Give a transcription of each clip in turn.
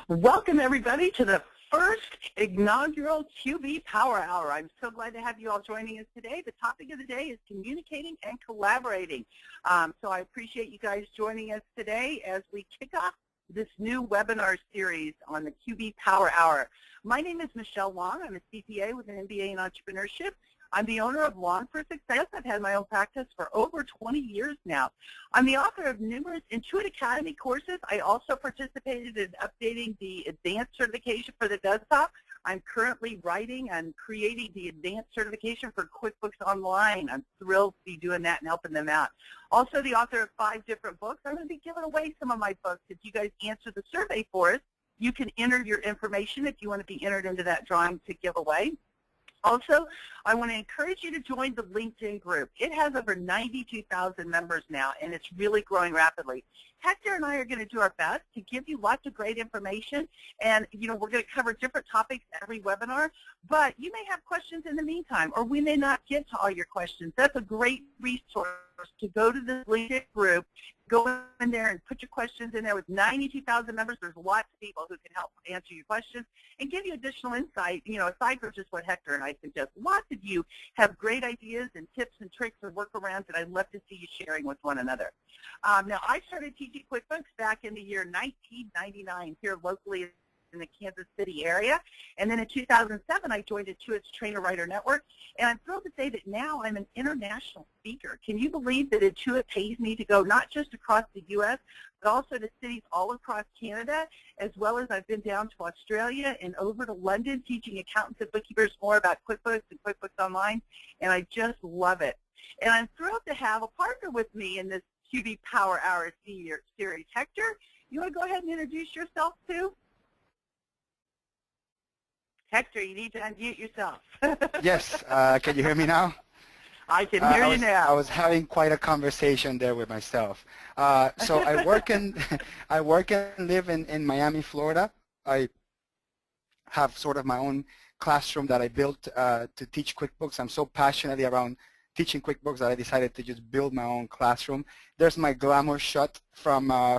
Welcome, everybody, to the first inaugural QB Power Hour. I'm so glad to have you all joining us today. The topic of the day is communicating and collaborating. So I appreciate you guys joining us today as we kick off this new webinar series on the QB Power Hour. My name is Michelle Long. I'm a CPA with an MBA in entrepreneurship. I'm the owner of Long for Success. I've had my own practice for over 20 years now. I'm the author of numerous Intuit Academy courses. I also participated in updating the advanced certification for the desktop. I'm currently writing and creating the advanced certification for QuickBooks Online. I'm thrilled to be doing that and helping them out. Also the author of 5 different books. I'm going to be giving away some of my books. If you guys answer the survey for us, you can enter your information if you want to be entered into that drawing to give away. Also, I want to encourage you to join the LinkedIn group. It has over 92,000 members now, and it's really growing rapidly. Hector and I are going to do our best to give you lots of great information, and we're going to cover different topics every webinar, but you may have questions in the meantime, or we may not get to all your questions. That's a great resource to go to the LinkedIn group, go in there and put your questions in there. With 92,000 members, there's lots of people who can help answer your questions and give you additional insight, aside from just what Hector and I suggest. Lots of you have great ideas and tips and tricks and workarounds that I'd love to see you sharing with one another. Now, I started teaching QuickBooks back in the year 1999 here locally in the Kansas City area. And then in 2007, I joined Intuit's Trainer Writer Network. And I'm thrilled to say that now I'm an international speaker. Can you believe that Intuit pays me to go not just across the U.S., but also to cities all across Canada, as well as I've been down to Australia and over to London teaching accountants and bookkeepers more about QuickBooks and QuickBooks Online. And I just love it. And I'm thrilled to have a partner with me in this QB Power Hour series. Hector, you want to go ahead and introduce yourself too? Hector, you need to unmute yourself. Yes, can you hear me now? I can hear you now. I was having quite a conversation there with myself. So I work and live in Miami, Florida. I have sort of my own classroom that I built to teach QuickBooks. I'm so passionately around teaching QuickBooks that I decided to just build my own classroom. There's my glamour shot from my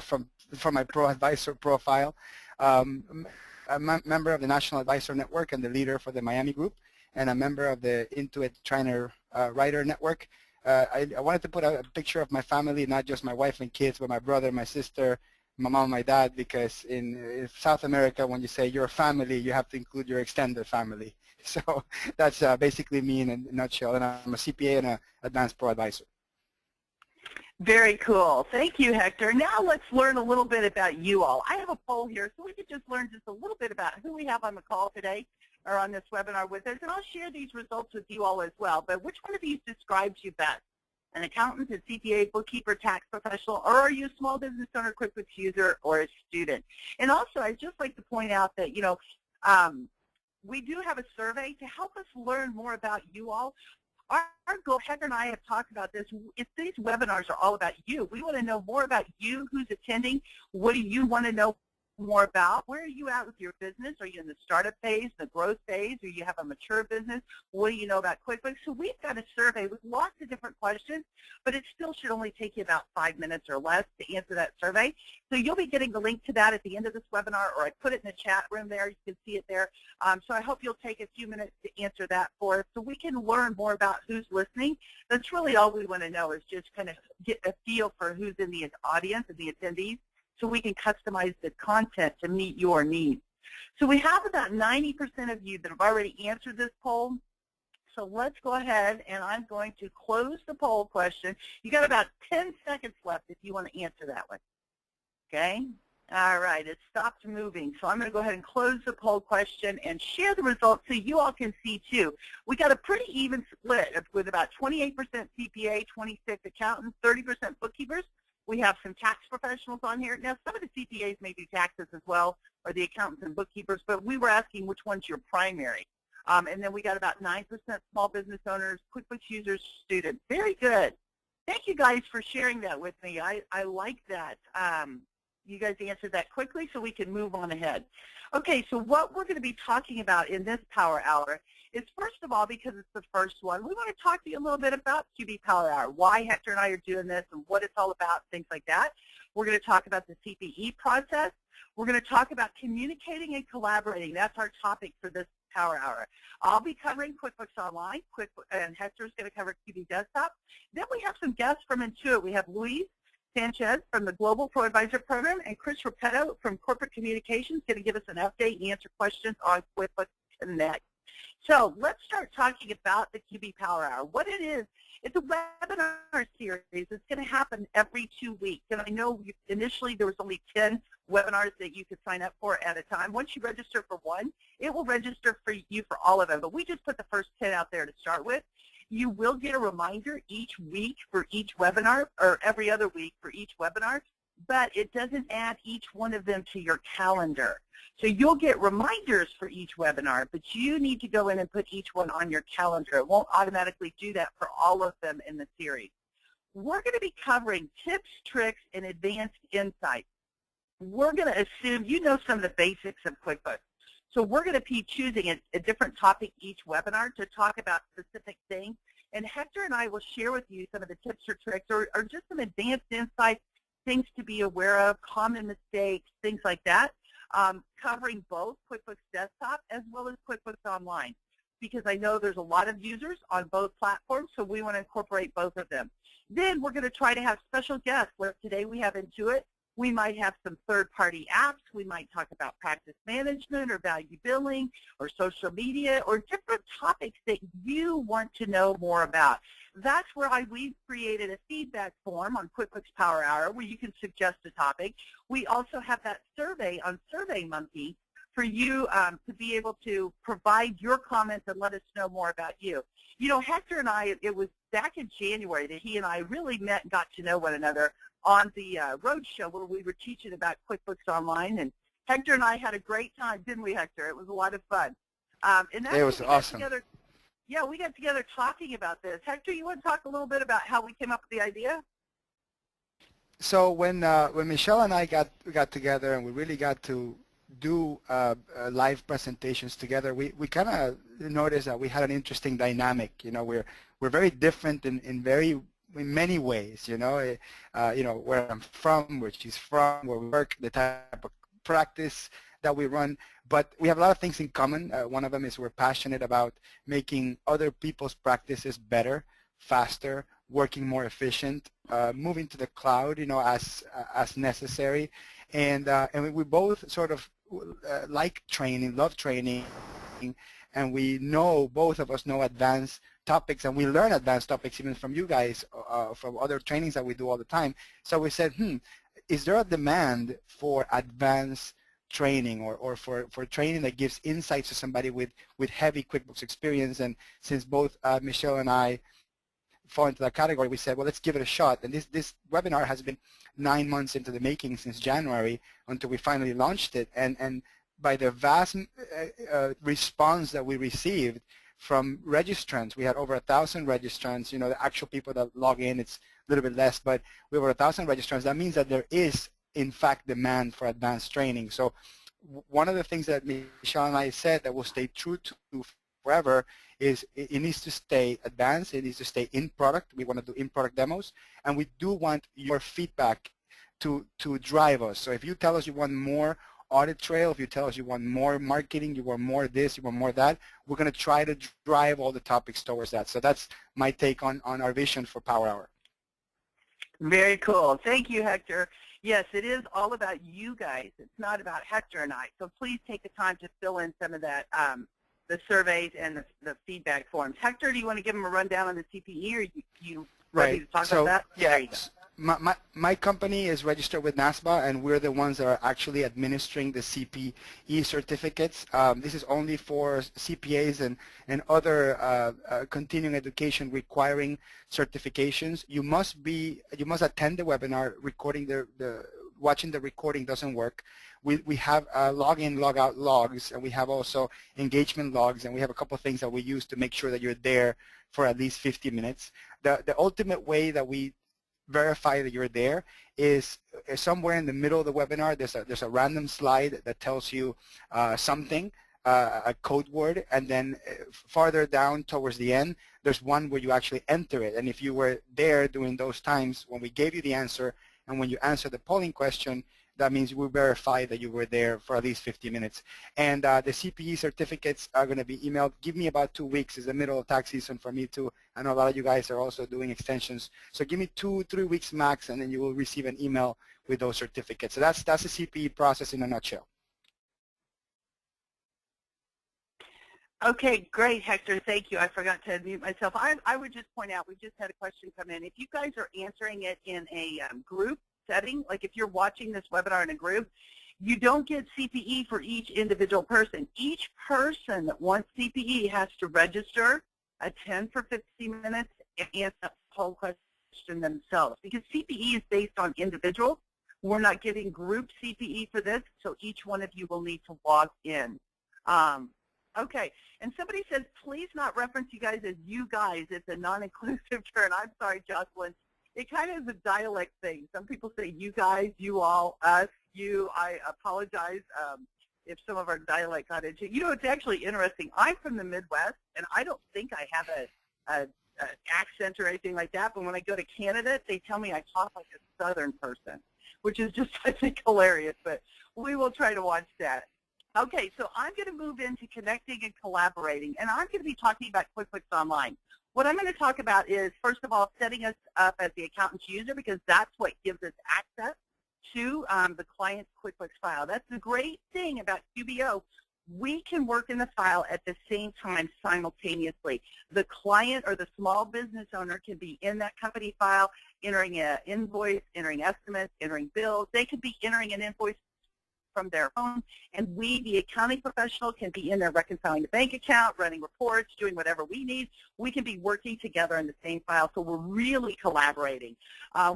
ProAdvisor profile. I'm a member of the National Advisor Network and the leader for the Miami group, and a member of the Intuit Trainer Writer Network. I wanted to put a picture of my family, not just my wife and kids, but my brother, my sister, my mom, my dad, because in South America, when you say you're a family, you have to include your extended family. So that's basically me in a nutshell, and I'm a CPA and an advanced ProAdvisor. Very cool. Thank you, Hector. Now let's learn a little bit about you all. I have a poll here, so we could just learn just a little bit about who we have on the call today or on this webinar with us, and I'll share these results with you all as well. But which one of these describes you best? An accountant, a CPA, bookkeeper, tax professional, or are you a small business owner, QuickBooks user, or a student? And also, I'd just like to point out that, we do have a survey to help us learn more about you all. Our goal, Heather and I have talked about this, if these webinars are all about you, we want to know more about you, who's attending, what do you want to know more about, where are you at with your business, are you in the startup phase, the growth phase, or you have a mature business, what do you know about QuickBooks? So we've got a survey with lots of different questions, but it still should only take you about 5 minutes or less to answer that survey. So you'll be getting the link to that at the end of this webinar, or I put it in the chat room there, you can see it there. So I hope you'll take a few minutes to answer that for us so we can learn more about who's listening. That's really all we want to know, is just kind of get a feel for who's in the audience and the attendees, so we can customize the content to meet your needs. So we have about 90% of you that have already answered this poll. So let's go ahead, and I'm going to close the poll question. You got about 10 seconds left if you want to answer that one. Okay? All right, it stopped moving. So I'm going to go ahead and close the poll question and share the results so you all can see too. We got a pretty even split with about 28% CPA, 26% accountants, 30% bookkeepers. We have some tax professionals on here. Now, some of the CPAs may do taxes as well, or the accountants and bookkeepers, but we were asking which one's your primary. And then we got about 9% small business owners, QuickBooks users, students. Very good. Thank you guys for sharing that with me. I like that. you guys answered that quickly so we can move on ahead. Okay, so what we're going to be talking about in this Power Hour is, first of all, because it's the first one, we want to talk to you a little bit about QB Power Hour, why Hector and I are doing this and what it's all about, things like that. We're going to talk about the CPE process. We're going to talk about communicating and collaborating. That's our topic for this Power Hour. I'll be covering QuickBooks Online, and Hector's going to cover QB Desktop. Then we have some guests from Intuit. We have Luis Sanchez from the Global ProAdvisor Program and Chris Repetto from Corporate Communications going to give us an update and answer questions on QuickBooks Connect. So let's start talking about the QB Power Hour. What it is, it's a webinar series. It's going to happen every 2 weeks. And I know initially there was only 10 webinars that you could sign up for at a time. Once you register for one, it will register for you for all of them. But we just put the first 10 out there to start with. You will get a reminder each week for each webinar, or every other week for each webinar, but it doesn't add each one of them to your calendar. So you'll get reminders for each webinar, but you need to go in and put each one on your calendar. It won't automatically do that for all of them in the series. We're going to be covering tips, tricks, and advanced insights. We're going to assume you know some of the basics of QuickBooks. So we're going to be choosing a different topic each webinar to talk about specific things. And Hector and I will share with you some of the tips or tricks or just some advanced insights, things to be aware of, common mistakes, things like that, covering both QuickBooks Desktop as well as QuickBooks Online, because I know there's a lot of users on both platforms, so we want to incorporate both of them. Then we're going to try to have special guests, where today we have Intuit. We might have some third-party apps. We might talk about practice management or value billing or social media or different topics that you want to know more about. That's where we've created a feedback form on QuickBooks Power Hour where you can suggest a topic. We also have that survey on SurveyMonkey for you to be able to provide your comments and let us know more about you. You know, Hector and I, it was back in January that he and I really met and got to know one another on the road show where we were teaching about QuickBooks Online, and Hector and I had a great time, didn't we, Hector? It was a lot of fun. And that's it was awesome. Yeah, we got together talking about this. Hector, you want to talk a little bit about how we came up with the idea? So when Michelle and I got together and we really got to do live presentations together, we kind of noticed that we had an interesting dynamic. You know, we're very different in many ways. You know, where I'm from, where she's from, where we work, the type of practice that we run, but we have a lot of things in common. One of them is we're passionate about making other people's practices better, faster, working more efficient, moving to the cloud, you know, as necessary, and we both sort of like training, love training, and we know, both of us know advanced topics, and we learn advanced topics even from you guys, from other trainings that we do all the time. So we said, is there a demand for advanced training or for training that gives insights to somebody with heavy QuickBooks experience? And since both Michelle and I fall into that category, we said, well, let's give it a shot. And this webinar has been 9 months into the making, since January until we finally launched it. And by the vast response that we received from registrants, we had over 1,000 registrants. You know, the actual people that log in, it's a little bit less, but we have over 1,000 registrants. That means that there is, in fact, demand for advanced training. So one of the things that Michelle and I said that will stay true to forever is it needs to stay advanced, it needs to stay in product. We want to do in-product demos, and we do want your feedback to drive us. So if you tell us you want more audit trail, if you tell us you want more marketing, you want more this, you want more that, we're going to try to drive all the topics towards that. So that's my take on our vision for Power Hour. Very cool. Thank you, Hector. Yes, it is all about you guys. It's not about Hector and I. So please take the time to fill in some of that, the surveys and the feedback forms. Hector, do you want to give them a rundown on the CPE, or you ready to talk about that? Yeah, my company is registered with NASBA, and we're the ones that are actually administering the CPE certificates. This is only for CPAs and other continuing education requiring certifications. You must attend the webinar. Watching the recording doesn't work. We have login, logout logs, and we have also engagement logs, and we have a couple of things that we use to make sure that you're there for at least 50 minutes. The ultimate way that we verify that you're there is somewhere in the middle of the webinar. There's a random slide that tells you something, a code word, and then farther down towards the end, there's one where you actually enter it. And if you were there during those times when we gave you the answer and when you answered the polling question, that means we verify that you were there for at least 50 minutes. And the CPE certificates are going to be emailed. Give me about 2 weeks. It's the middle of tax season for me too. I know a lot of you guys are also doing extensions. So give me 2-3 weeks max, and then you will receive an email with those certificates. So that's the CPE process in a nutshell. Okay, great, Hector. Thank you. I forgot to unmute myself. I would just point out, we just had a question come in. If you guys are answering it in a group setting, like if you're watching this webinar in a group, you don't get CPE for each individual person. Each person that wants CPE has to register, attend for 50 minutes, and answer the whole question themselves. Because CPE is based on individuals. We're not getting group CPE for this, so each one of you will need to log in. Okay, and somebody says, please not reference you guys as you guys. It's a non-inclusive term. I'm sorry, Jocelyn. It kind of is a dialect thing. Some people say you guys, you all, us, you. I apologize if some of our dialect got into it. You know, it's actually interesting. I'm from the Midwest, and I don't think I have an accent or anything like that, but when I go to Canada, they tell me I talk like a Southern person, which is just, I think, hilarious, but we will try to watch that. Okay, so I'm going to move into connecting and collaborating, and I'm going to be talking about QuickBooks Online. What I'm going to talk about is, first of all, setting us up as the accountant's user, because that's what gives us access to the client's QuickBooks file. That's the great thing about QBO. We can work in the file at the same time simultaneously. The client or the small business owner can be in that company file, entering an invoice, entering estimates, entering bills. They could be entering an invoice from their phone, and we, the accounting professional, can be in there reconciling the bank account, running reports, doing whatever we need. We can be working together in the same file, so we're really collaborating.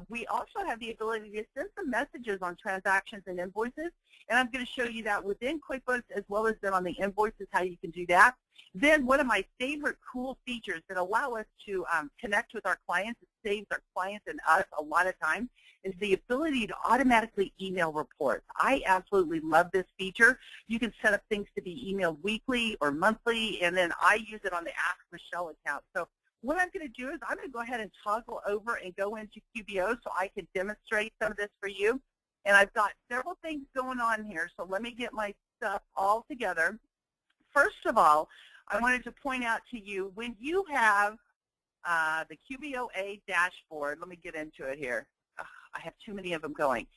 We also have the ability to send some messages on transactions and invoices, and I'm going to show you that within QuickBooks as well as then on the invoices how you can do that. Then one of my favorite cool features that allow us to connect with our clients, it saves our clients and us a lot of time, is the ability to automatically email reports. I absolutely love this feature. You can set up things to be emailed weekly or monthly, and then I use it on the Ask Michelle account. So what I'm going to do is I'm going to go ahead and toggle over and go into QBO so I can demonstrate some of this for you. And I've got several things going on here, so let me get my stuff all together. First of all, I wanted to point out to you, when you have the QBOA dashboard, let me get into it here. I have too many of them going.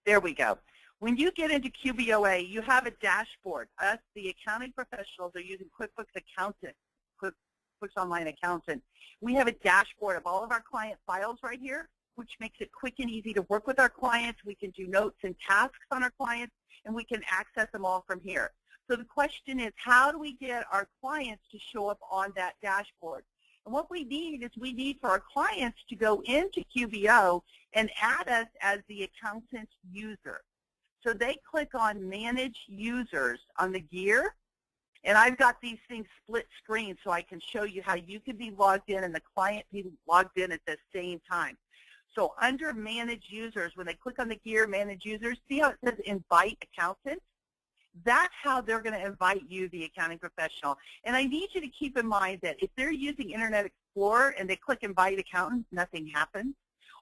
There we go. When you get into QBOA, you have a dashboard. Us, the accounting professionals, are using QuickBooks Accountant, QuickBooks Online Accountant. We have a dashboard of all of our client files right here, which makes it quick and easy to work with our clients. We can do notes and tasks on our clients, and we can access them all from here. So the question is, how do we get our clients to show up on that dashboard? And what we need is we need for our clients to go into QBO and add us as the accountant user. So they click on Manage Users on the gear, and I've got these things split screen so I can show you how you can be logged in and the client be logged in at the same time. So under Manage Users, when they click on the gear, Manage Users, see how it says Invite Accountant? That's how they're going to invite you, the accounting professional. And I need you to keep in mind that if they're using Internet Explorer and they click Invite Accountant, nothing happens.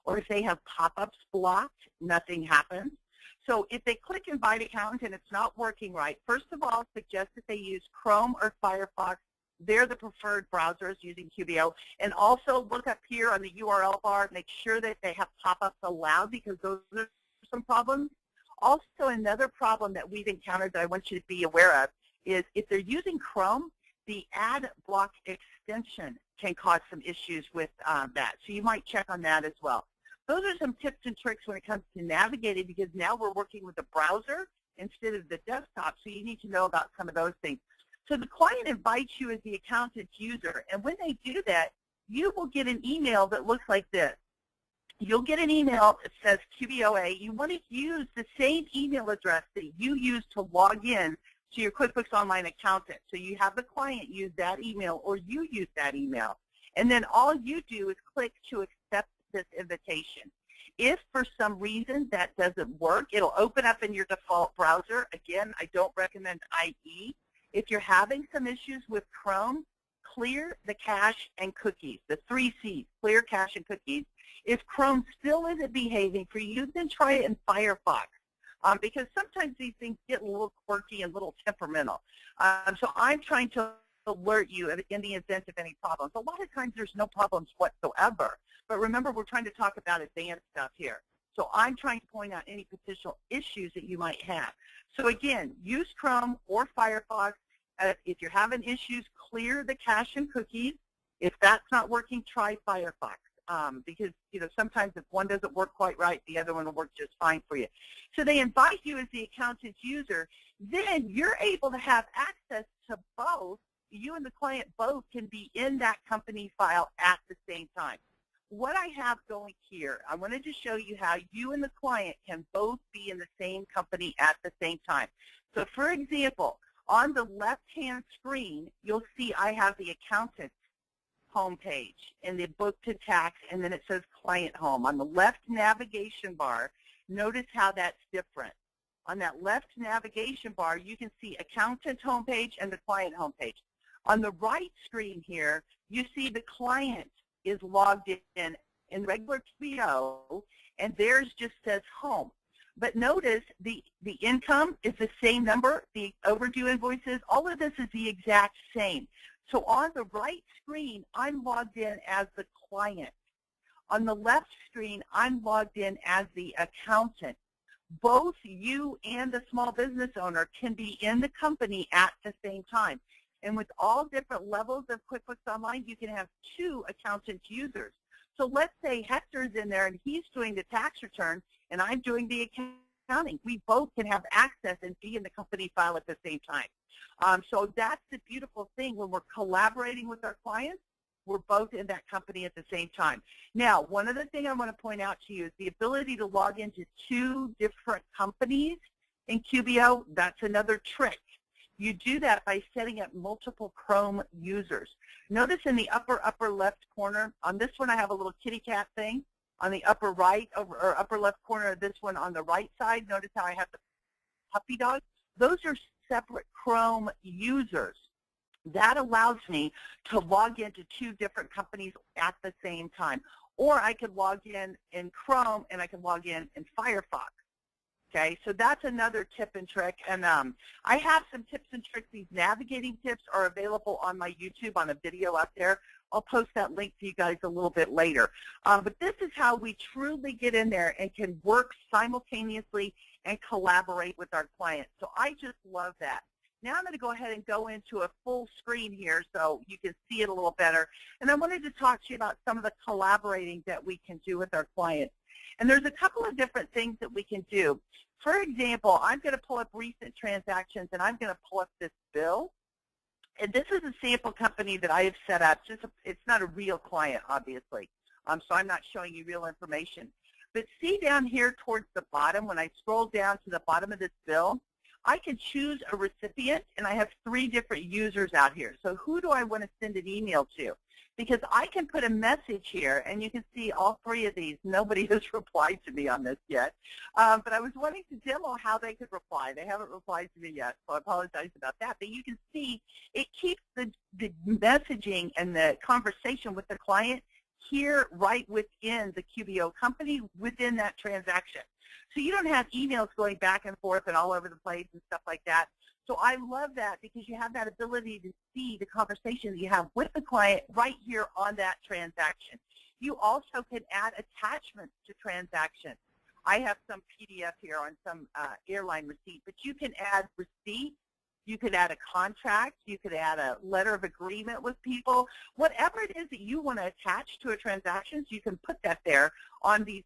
Or if they have pop-ups blocked, nothing happens. So if they click Invite Accountant and it's not working right, first of all, suggest that they use Chrome or Firefox. They're the preferred browsers using QBO. And also look up here on the URL bar, make sure that they have pop-ups allowed, because those are some problems. Also, another problem that we've encountered that I want you to be aware of is if they're using Chrome, the ad block extension can cause some issues with that. So you might check on that as well. Those are some tips and tricks when it comes to navigating, because now we're working with the browser instead of the desktop, so you need to know about some of those things. So the client invites you as the accountant user, and when they do that, you will get an email that looks like this. You'll get an email that says QBOA. You want to use the same email address that you use to log in to your QuickBooks Online Accountant. So you have the client use that email or you use that email. And then all you do is click to accept access invitation. If for some reason that doesn't work, it'll open up in your default browser. Again, I don't recommend IE. If you're having some issues with Chrome, clear the cache and cookies, the 3 C's, clear cache and cookies. If Chrome still isn't behaving for you, then try it in Firefox. Because sometimes these things get a little quirky and a little temperamental. So I'm trying to alert you in the event of any problems. A lot of times there's no problems whatsoever. But remember, we're trying to talk about advanced stuff here. So I'm trying to point out any potential issues that you might have. So again, use Chrome or Firefox. If you're having issues, clear the cache and cookies. If that's not working, try Firefox. Because sometimes if one doesn't work quite right, the other one will work just fine for you. So they invite you as the accountant's user. Then you're able to have access to both. You and the client both can be in that company file at the same time. What I have going here, I wanted to show you how you and the client can both be in the same company at the same time. So for example, on the left-hand screen, you'll see I have the accountant homepage and the book to tax, and then it says client home. On the left navigation bar, notice how that's different. On that left navigation bar, you can see accountant homepage and the client homepage. On the right screen here, you see the client is logged in regular QBO, and theirs just says home. But notice the income is the same number, the overdue invoices, all of this is the exact same. So on the right screen, I'm logged in as the client. On the left screen, I'm logged in as the accountant. Both you and the small business owner can be in the company at the same time. And with all different levels of QuickBooks Online, you can have 2 accountant users. So let's say Hector's in there and he's doing the tax return and I'm doing the accounting. We both can have access and be in the company file at the same time. So that's the beautiful thing. When we're collaborating with our clients, we're both in that company at the same time. Now, one other thing I want to point out to you is the ability to log into 2 different companies in QBO. That's another trick. You do that by setting up multiple Chrome users. Notice in the upper left corner, on this one I have a little kitty cat thing. On the upper right or upper left corner of this one on the right side, notice how I have the puppy dog. Those are separate Chrome users. That allows me to log into 2 different companies at the same time. Or I could log in Chrome and I can log in Firefox. Okay, so that's another tip and trick. And I have some tips and tricks. These navigating tips are available on my YouTube on a video up there. I'll post that link to you guys a little bit later. But this is how we truly get in there and can work simultaneously and collaborate with our clients. So I just love that. Now I'm going to go ahead and go into a full screen here so you can see it a little better. And I wanted to talk to you about some of the collaborating that we can do with our clients. And there's a couple of different things that we can do. For example, I'm going to pull up recent transactions, and I'm going to pull up this bill. And this is a sample company that I have set up. It's not a real client, obviously, so I'm not showing you real information. But see down here towards the bottom, when I scroll down to the bottom of this bill, I can choose a recipient, and I have 3 different users out here. So who do I want to send an email to? Because I can put a message here, and you can see all 3 of these. Nobody has replied to me on this yet. But I was wanting to demo how they could reply. They haven't replied to me yet, so I apologize about that. But you can see it keeps the messaging and the conversation with the client here right within the QBO company within that transaction. So you don't have emails going back and forth and all over the place and stuff like that. So I love that because you have that ability to see the conversation that you have with the client right here on that transaction. You also can add attachments to transactions. I have some PDF here on some airline receipt, but you can add receipts. You could add a contract. You could add a letter of agreement with people. Whatever it is that you want to attach to a transaction, you can put that there on these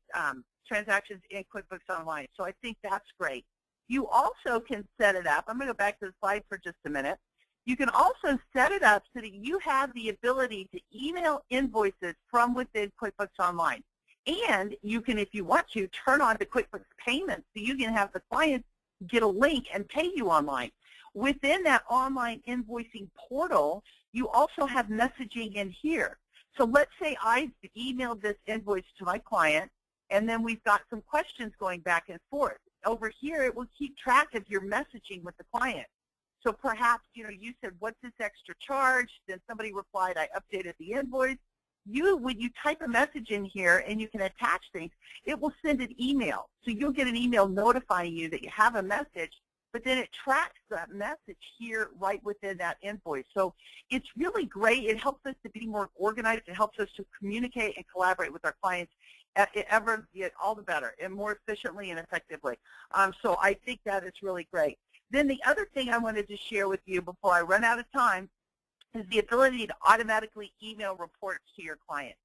transactions in QuickBooks Online. So I think that's great. You also can set it up. I'm going to go back to the slide for just a minute. You can also set it up so that you have the ability to email invoices from within QuickBooks Online. And you can, if you want to, turn on the QuickBooks payments so you can have the client get a link and pay you online. Within that online invoicing portal, you also have messaging in here. So let's say I emailed this invoice to my client, and then we've got some questions going back and forth. Over here, it will keep track of your messaging with the client. So perhaps, you said, what's this extra charge? Then somebody replied, I updated the invoice. When you type a message in here and you can attach things, it will send an email. So you'll get an email notifying you that you have a message, but then it tracks that message here right within that invoice. So it's really great. It helps us to be more organized. It helps us to communicate and collaborate with our clients ever get all the better and more efficiently and effectively. So I think that is really great. Then the other thing I wanted to share with you before I run out of time is the ability to automatically email reports to your client.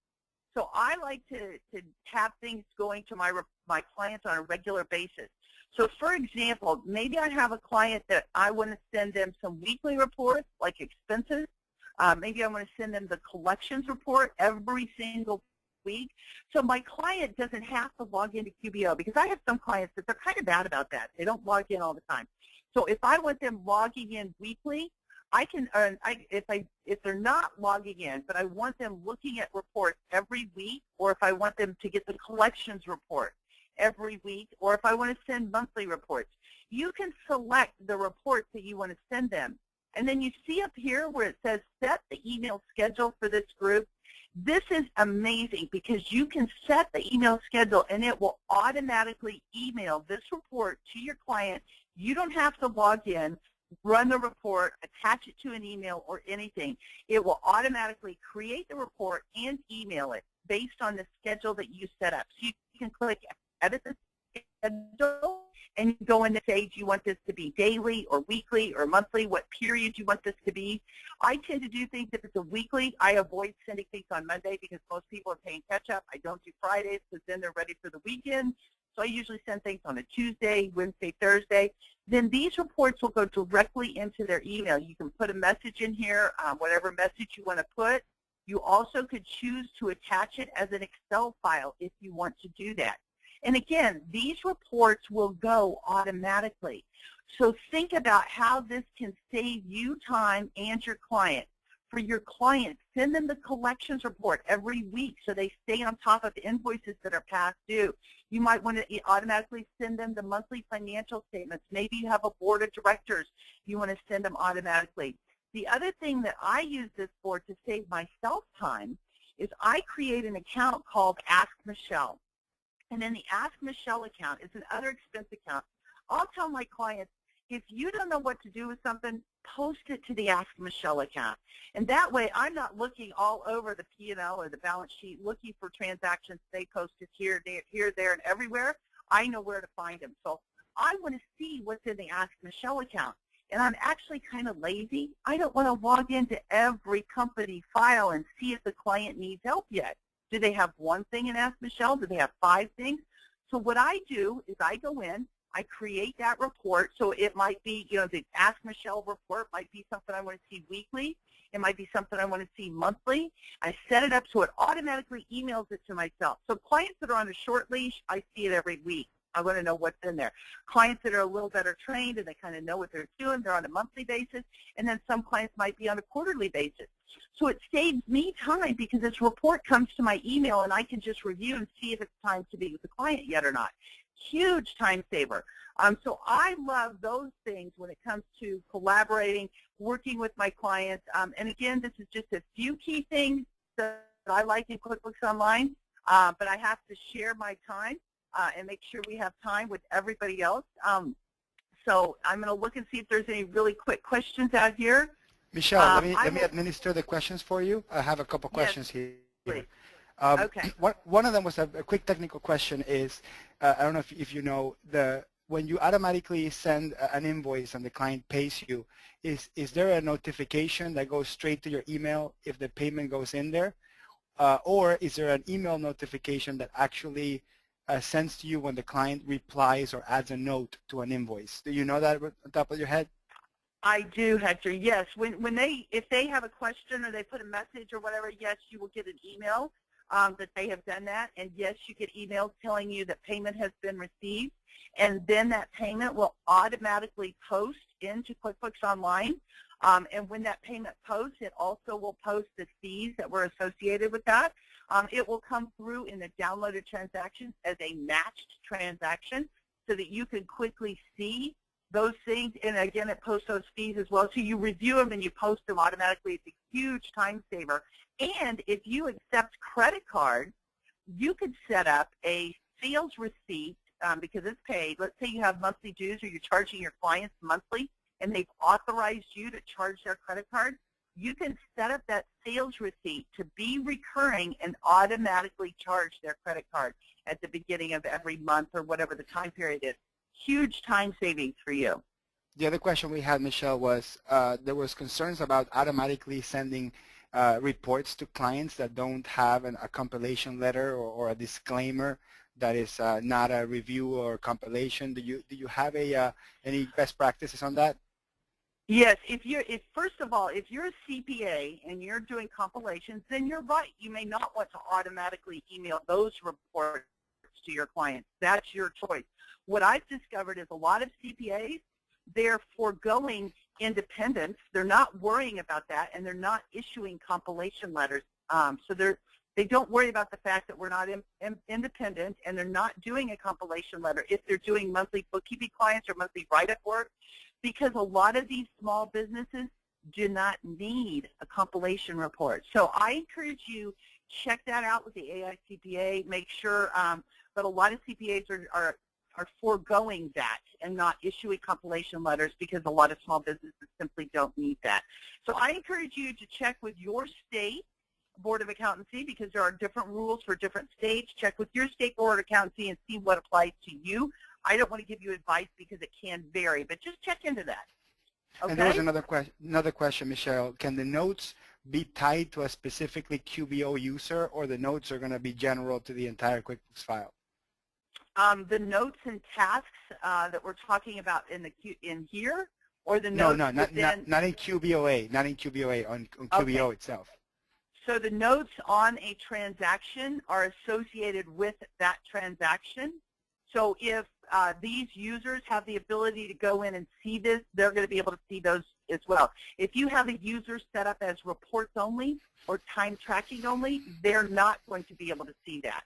So I like to have things going to my clients on a regular basis. So for example, maybe I have a client that I want to send them some weekly reports like expenses. Maybe I want to send them the collections report every single week. So my client doesn't have to log into QBO, because I have some clients that they're kind of bad about that. They don't log in all the time. So if I want them logging in weekly, I can, if they're not logging in, but I want them looking at reports every week, or if I want them to get the collections report every week, or if I want to send monthly reports, you can select the reports that you want to send them. And then you see up here where it says set the email schedule for this group. This is amazing because you can set the email schedule and it will automatically email this report to your client. You don't have to log in, run the report, attach it to an email or anything. It will automatically create the report and email it based on the schedule that you set up. So you can click edit the schedule and you go in and say, do you want this to be daily or weekly or monthly? What period do you want this to be? I tend to do things, if it's a weekly, I avoid sending things on Monday because most people are paying catch up. I don't do Fridays because then they're ready for the weekend. So I usually send things on a Tuesday, Wednesday, Thursday. Then these reports will go directly into their email. You can put a message in here, whatever message you want to put. You also could choose to attach it as an Excel file if you want to do that. And again, these reports will go automatically. So think about how this can save you time and your client. For your client, send them the collections report every week so they stay on top of invoices that are past due. You might want to automatically send them the monthly financial statements. Maybe you have a board of directors. You want to send them automatically. The other thing that I use this for to save myself time is I create an account called Ask Michelle. And then the Ask Michelle account is another expense account. I'll tell my clients, if you don't know what to do with something, post it to the Ask Michelle account. And that way, I'm not looking all over the P&L or the balance sheet looking for transactions they posted here, there, and everywhere. I know where to find them. So I want to see what's in the Ask Michelle account. And I'm actually kind of lazy. I don't want to log into every company file and see if the client needs help yet. Do they have one thing in Ask Michelle? Do they have 5 things? So what I do is I go in, I create that report. So it might be, the Ask Michelle report might be something I want to see weekly. It might be something I want to see monthly. I set it up so it automatically emails it to myself. So clients that are on a short leash, I see it every week. I want to know what's in there. Clients that are a little better trained and they kind of know what they're doing, they're on a monthly basis. And then some clients might be on a quarterly basis. So it saves me time because this report comes to my email and I can just review and see if it's time to be with the client yet or not. Huge time saver. So I love those things when it comes to collaborating, working with my clients. And again, this is just a few key things that I like in QuickBooks Online, but I have to share my time and make sure we have time with everybody else. So I'm going to look and see if there's any really quick questions out here. Michelle, let me administer the questions for you. I have a couple questions here. Please. Okay. One of them was a quick technical question is, I don't know if you know, when you automatically send an invoice and the client pays you, is there a notification that goes straight to your email if the payment goes in there? Or is there an email notification that actually sends to you when the client replies or adds a note to an invoice? Do you know that on top of your head? I do, Hector. Yes. If they have a question or they put a message or whatever, yes, you will get an email that they have done that. And yes, you get emails telling you that payment has been received. And then that payment will automatically post into QuickBooks Online. And when that payment posts, it also will post the fees that were associated with that. It will come through in the downloaded transactions as a matched transaction so that you can quickly see those things. And again, it posts those fees as well. So you review them and you post them automatically. It's a huge time saver. And if you accept credit cards, you could set up a sales receipt because it's paid. Let's say you have monthly dues or you're charging your clients monthly and they've authorized you to charge their credit card. You can set up that sales receipt to be recurring and automatically charge their credit card at the beginning of every month or whatever the time period is. Huge time savings for you. The other question we had, Michelle, was there was concerns about automatically sending reports to clients that don't have a compilation letter or a disclaimer that is not a review or compilation. Do you have any best practices on that? Yes, first of all, if you're a CPA and you're doing compilations, then you're right. You may not want to automatically email those reports to your clients. That's your choice. What I've discovered is a lot of CPAs, they're foregoing independence. They're not worrying about that, and they're not issuing compilation letters. So they don't worry about the fact that we're not independent, and they're not doing a compilation letter if they're doing monthly bookkeeping clients or monthly write-up work, because a lot of these small businesses do not need a compilation report. So I encourage you, check that out with the AICPA. Make sure, but a lot of CPAs are foregoing that and not issuing compilation letters because a lot of small businesses simply don't need that. So I encourage you to check with your state Board of Accountancy because there are different rules for different states. Check with your state Board of Accountancy and see what applies to you. I don't want to give you advice because it can vary, but just check into that. Okay? And there was another question, Michelle. Can the notes be tied to a specifically QBO user, or the notes are going to be general to the entire QuickBooks file? The notes and tasks that we're talking about in here, or the No, notes not in QBOA, not in QBOA, on QBO itself. So the notes on a transaction are associated with that transaction. So if these users have the ability to go in and see this, they're going to be able to see those as well. If you have a user set up as reports only or time tracking only, they're not going to be able to see that.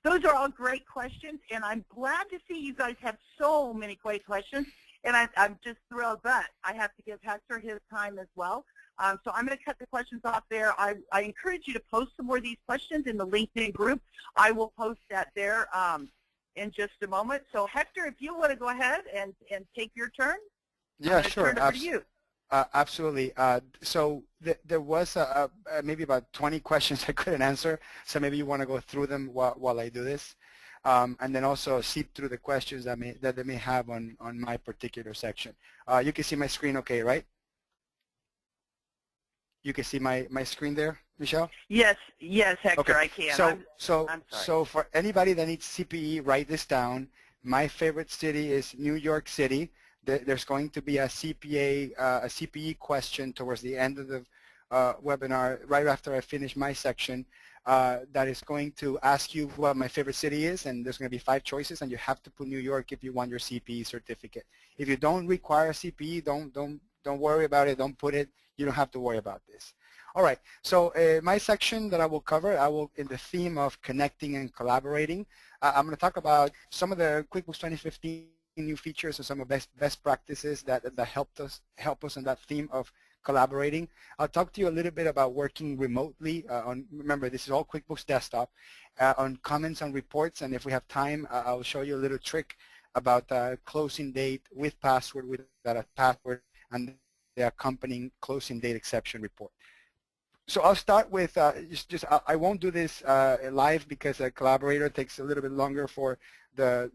Those are all great questions, and I'm glad to see you guys have so many great questions, and I'm just thrilled, but I have to give Hector his time as well. So I'm going to cut the questions off there. I encourage you to post some more of these questions in the LinkedIn group. I will post that there in just a moment. So Hector, if you want to go ahead and take your turn. Yeah, sure. Turn it over to you. Absolutely. So there was maybe about 20 questions I couldn't answer, so maybe you want to go through them while I do this, and then also seep through the questions that they may have on my particular section. You can see my screen okay, right? You can see my screen there, Michelle? Yes, Hector, okay. I can. I'm sorry. So for anybody that needs CPE, write this down. My favorite city is New York City. There's going to be a CPE question towards the end of the webinar, right after I finish my section, that is going to ask you what my favorite city is, and there's going to be 5 choices, and you have to put New York if you want your CPE certificate. If you don't require CPE, don't worry about it. Don't put it. You don't have to worry about this. All right. So my section that I will cover, in the theme of connecting and collaborating. I'm going to talk about some of the QuickBooks 2015 new features and some of best practices that help us in that theme of collaborating. I'll talk to you a little bit about working remotely remember, this is all QuickBooks Desktop, on comments on reports, and if we have time, I'll show you a little trick about closing date with password, without a password, and the accompanying closing date exception report. So I'll start with I won't do this live because a collaborator takes a little bit longer for the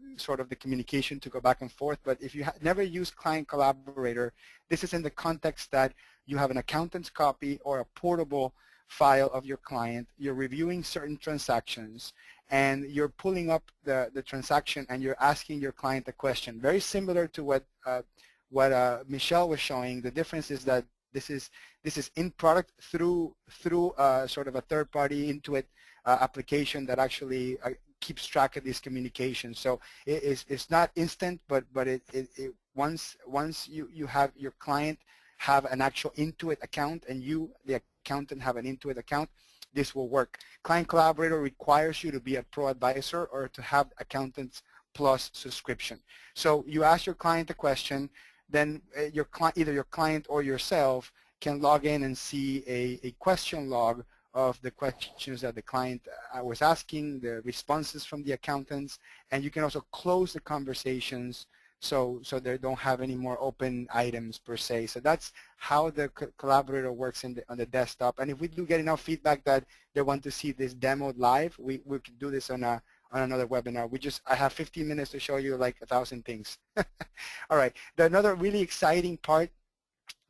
communication to go back and forth. But if you never used Client Collaborator, this is in the context that you have an accountant's copy or a portable file of your client. You're reviewing certain transactions, and you're pulling up the transaction, and you're asking your client a question. Very similar to what Michelle was showing. The difference is that this is in product through sort of a third-party Intuit application that actually keeps track of these communications. So it's not instant, but once you have your client have an actual Intuit account and you, the accountant, have an Intuit account, this will work. Client Collaborator requires you to be a ProAdvisor or to have Accountants Plus subscription. So you ask your client a question, then either your client or yourself can log in and see a question log of the questions that the client was asking, the responses from the accountants, and you can also close the conversations so they don't have any more open items per se. So that's how the collaborator works on the desktop. And if we do get enough feedback that they want to see this demoed live, we can do this on another webinar. I have 15 minutes to show you like 1,000 things. All right. Another really exciting part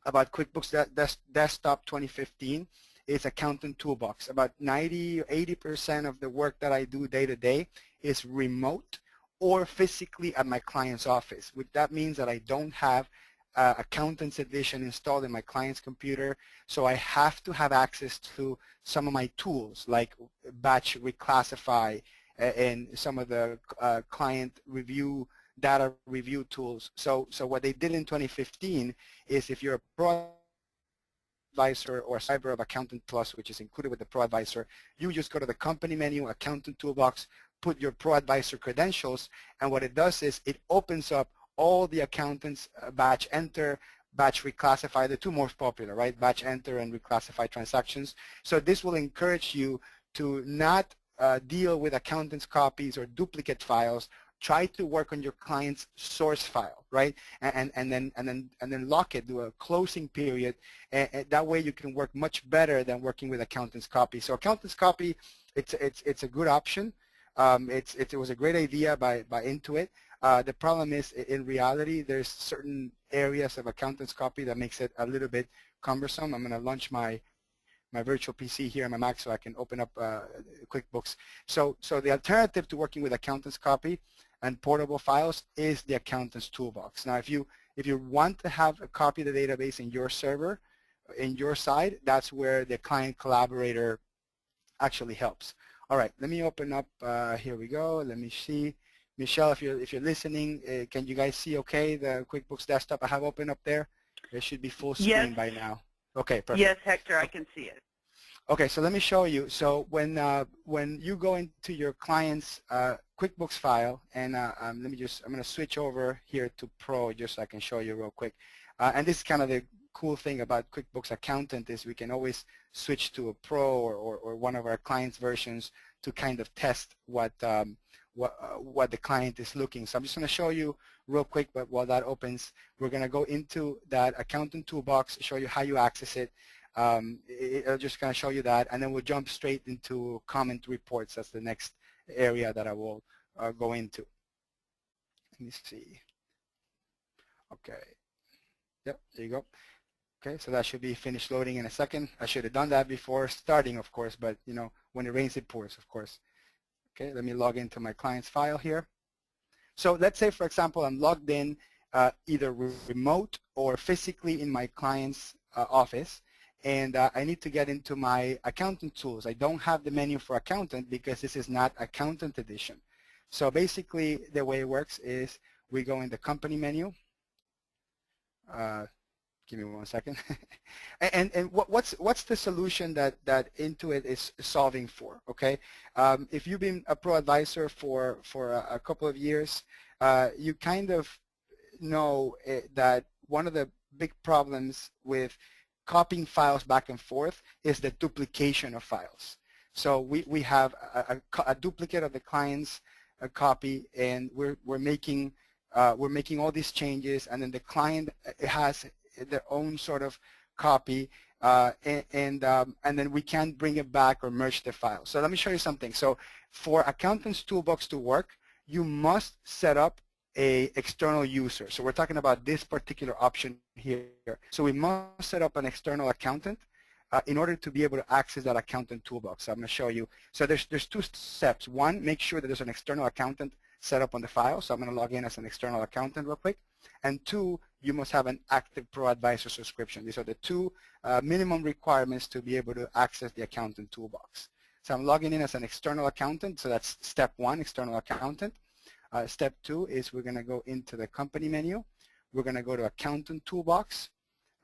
about QuickBooks Desktop 2015 is Accountant Toolbox. About 90 or 80% of the work that I do day to day is remote or physically at my client's office, which that means that I don't have Accountant's Edition installed in my client's computer, so I have to have access to some of my tools like Batch Reclassify and some of the client review, data review tools. So what they did in 2015 is if you're a ProAdvisor or a subscriber of Accountant Plus, which is included with the ProAdvisor, you just go to the company menu, Accountant Toolbox, put your ProAdvisor credentials, and what it does is it opens up all the accountants, Batch Enter, Batch Reclassify, the two most popular, right? Batch Enter and Reclassify transactions. So this will encourage you to not deal with accountants' copies or duplicate files. Try to work on your client's source file, right? And then lock it, do a closing period, and that way you can work much better than working with accountant's copy. So accountant's copy, it's a good option. It was a great idea by Intuit. The problem is, in reality, there's certain areas of accountant's copy that makes it a little bit cumbersome. I'm going to launch my virtual PC here on my Mac so I can open up QuickBooks. So the alternative to working with accountant's copy and portable files is the accountant's toolbox. Now, if you want to have a copy of the database in your server, in your side, that's where the client collaborator actually helps. All right, let me open up. Here we go. Let me see. Michelle, if you're listening, can you guys see okay the QuickBooks Desktop I have open up there? It should be full screen by now. Okay, perfect. Yes, Hector, I can see it. Okay, so let me show you. So when you go into your client's QuickBooks file, and I'm going to switch over here to Pro just so I can show you real quick. And this is kind of the cool thing about QuickBooks Accountant is we can always switch to a Pro or one of our client's versions to kind of test what the client is looking. So I'm just going to show you real quick, but while that opens, we're going to go into that Accountant Toolbox, show you how you access it. It'll just kind of show you that, and then we'll jump straight into comment reports. That's the next area that I will go into. Let me see. Okay. Yep, there you go. Okay, so that should be finished loading in a second. I should have done that before starting, of course, but you know, when it rains, it pours, of course. Okay, let me log into my client's file here. So let's say, for example, I'm logged in either remote or physically in my client's office, and I need to get into my accountant tools. I don't have the menu for accountant because this is not accountant edition. So basically, the way it works is we go in the company menu. Give me 1 second. and what's the solution that Intuit is solving for? Okay, if you've been a ProAdvisor for a couple of years, you kind of know that one of the big problems with copying files back and forth is the duplication of files. So we have a duplicate of the client's copy, and we're making all these changes, and then the client has their own sort of copy, and then we can't bring it back or merge the file. So let me show you something. So for Accountant's Toolbox to work, you must set up a external user. So we're talking about this particular option here. So we must set up an external accountant in order to be able to access that Accountant Toolbox. So I'm going to show you. So there's two steps. One, make sure that there's an external accountant set up on the file. So I'm going to log in as an external accountant real quick. And two, you must have an active ProAdvisor subscription. These are the two minimum requirements to be able to access the Accountant Toolbox. So I'm logging in as an external accountant. So that's step one, external accountant. Step two is we're going to go into the company menu. We're going to go to Accountant Toolbox.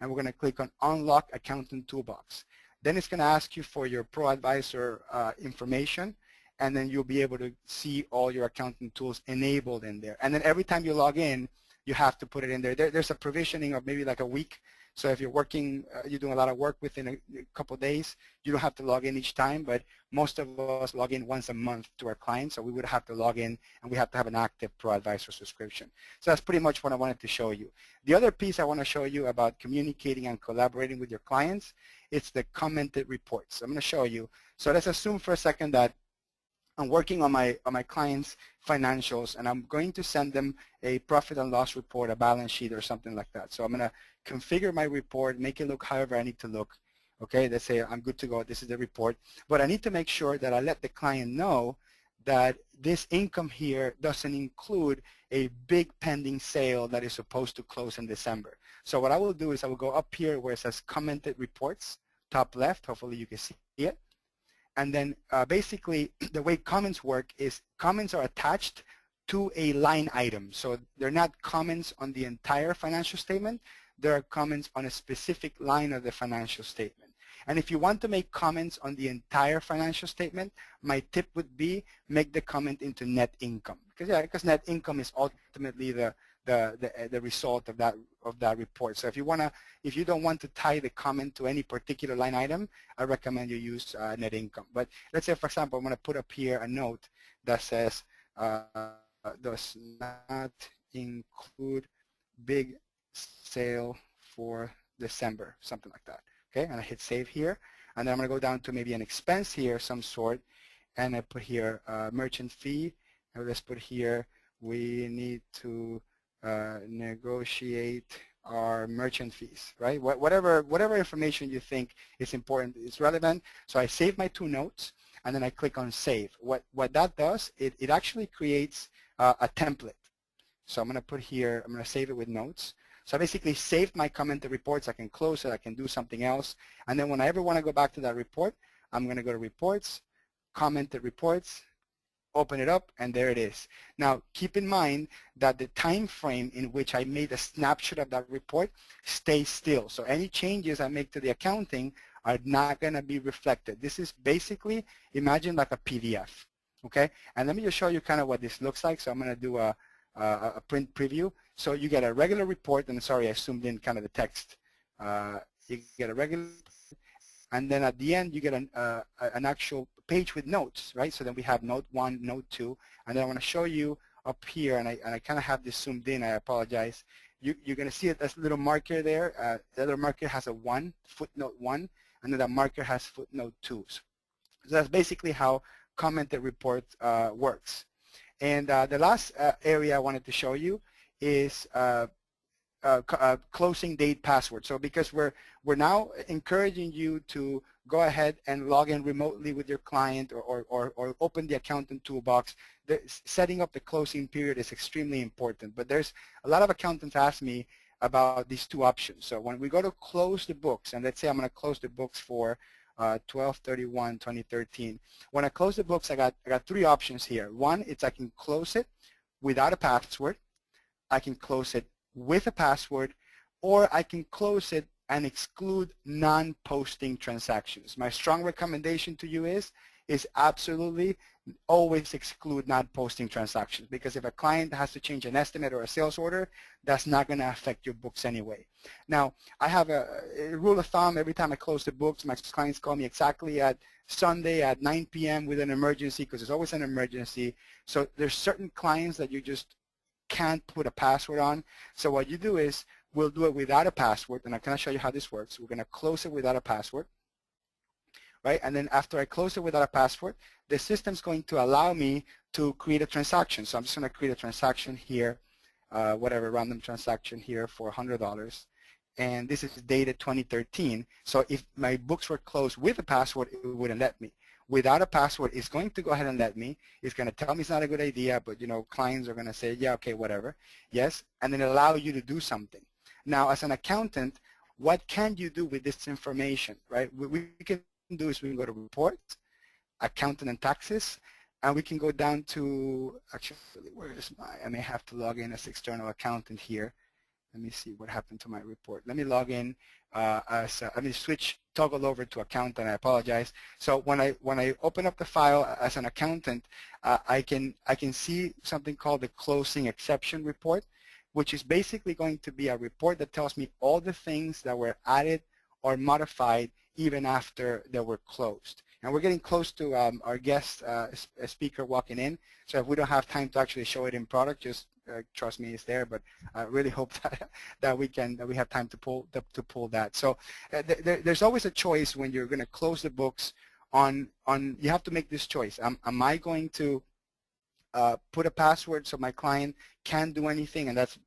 and we're going to click on Unlock Accountant Toolbox. Then it's going to ask you for your ProAdvisor information, and then you'll be able to see all your accounting tools enabled in there. And then every time you log in, you have to put it in there. There's a provisioning of maybe like a week. So if you're working, you're doing a lot of work within a couple of days, you don't have to log in each time, but most of us log in once a month to our clients, so we would have to log in, and we have to have an active ProAdvisor subscription. So that's pretty much what I wanted to show you. The other piece I want to show you about communicating and collaborating with your clients, it's the commented reports. I'm going to show you. So let's assume for a second that I'm working on my clients' financials, and I'm going to send them a profit and loss report, a balance sheet, or something like that. So I'm going to configure my report, make it look however I need to look. Okay, let's say I'm good to go. This is the report. But I need to make sure that I let the client know that this income here doesn't include a big pending sale that is supposed to close in December. So what I will do is I will go up here where it says commented reports, top left. Hopefully you can see it. And then basically the way comments work is comments are attached to a line item. So they're not comments on the entire financial statement. There are comments on a specific line of the financial statement. And if you want to make comments on the entire financial statement, my tip would be make the comment into net income. Because net income is ultimately the result of that report. So if you don't want to tie the comment to any particular line item, I recommend you use net income. But let's say, for example, I'm going to put up here a note that says does not include big sale for December, something like that. Okay, and I hit save here, and then I'm going to go down to maybe an expense here, some sort, and I put here merchant fee. And let's put here we need to negotiate our merchant fees, right? Whatever information you think is important, is relevant. So I save my two notes, and then I click on save. What that does, it actually creates a template. So I'm going to put here, I'm going to save it with notes. So I basically saved my commented reports. I can close it. I can do something else. And then when I ever want to go back to that report, I'm going to go to reports, commented reports, open it up, and there it is. Now, keep in mind that the time frame in which I made a snapshot of that report stays still. So any changes I make to the accounting are not going to be reflected. This is basically, imagine like a PDF, okay? And let me just show you kind of what this looks like. So I'm going to do a print preview. So you get a regular report, and sorry, I zoomed in kind of the text. You get a regular, and then at the end you get an actual page with notes, right? So then we have note 1, note 2, and then I want to show you up here, and I kind of have this zoomed in. I apologize. You're going to see it as a little marker there. The other marker has a 1, footnote 1, and then that marker has footnote 2. So that's basically how commented report works. And the last area I wanted to show you is closing date password. So because we're now encouraging you to go ahead and log in remotely with your client or open the accountant toolbox, setting up the closing period is extremely important. But there's a lot of accountants ask me about these two options. So when we go to close the books, and let's say I'm going to close the books for 12/31/2013. When I close the books, I got three options here. One, it's I can close it without a password. I can close it with a password, or I can close it and exclude non-posting transactions. My strong recommendation to you is absolutely always exclude non-posting transactions, because if a client has to change an estimate or a sales order, that's not going to affect your books anyway. Now, I have a rule of thumb. Every time I close the books, my clients call me exactly at Sunday at 9 p.m. with an emergency, because there's always an emergency. So there's certain clients that you just can't put a password on. So what you do is we'll do it without a password, and I'm going to show you how this works. We're going to close it without a password. Right? And then after I close it without a password, the system's going to allow me to create a transaction. So I'm just going to create a transaction here, whatever, random transaction here for $100. And this is dated 2013. So if my books were closed with a password, it wouldn't let me. Without a password, it's going to go ahead and let me. It's going to tell me it's not a good idea, but clients are going to say, yeah, okay, whatever. Yes, and then allow you to do something. Now, as an accountant, what can you do with this information, right? We can do is we can go to reports, accountant and taxes, and we can go down to, actually, where is I may have to log in as external accountant here. let me see what happened to my report. Let me log in let me toggle over to accountant. I apologize. So when I open up the file as an accountant, I can see something called the closing exception report, which is basically going to be a report that tells me all the things that were added or modified even after they were closed. And we're getting close to our guest speaker walking in, so if we don't have time to actually show it in product, just trust me, it's there. But I really hope that we have time to pull that. So there's always a choice when you're going to close the books. You have to make this choice. Am I going to put a password so my client can't do anything, and that's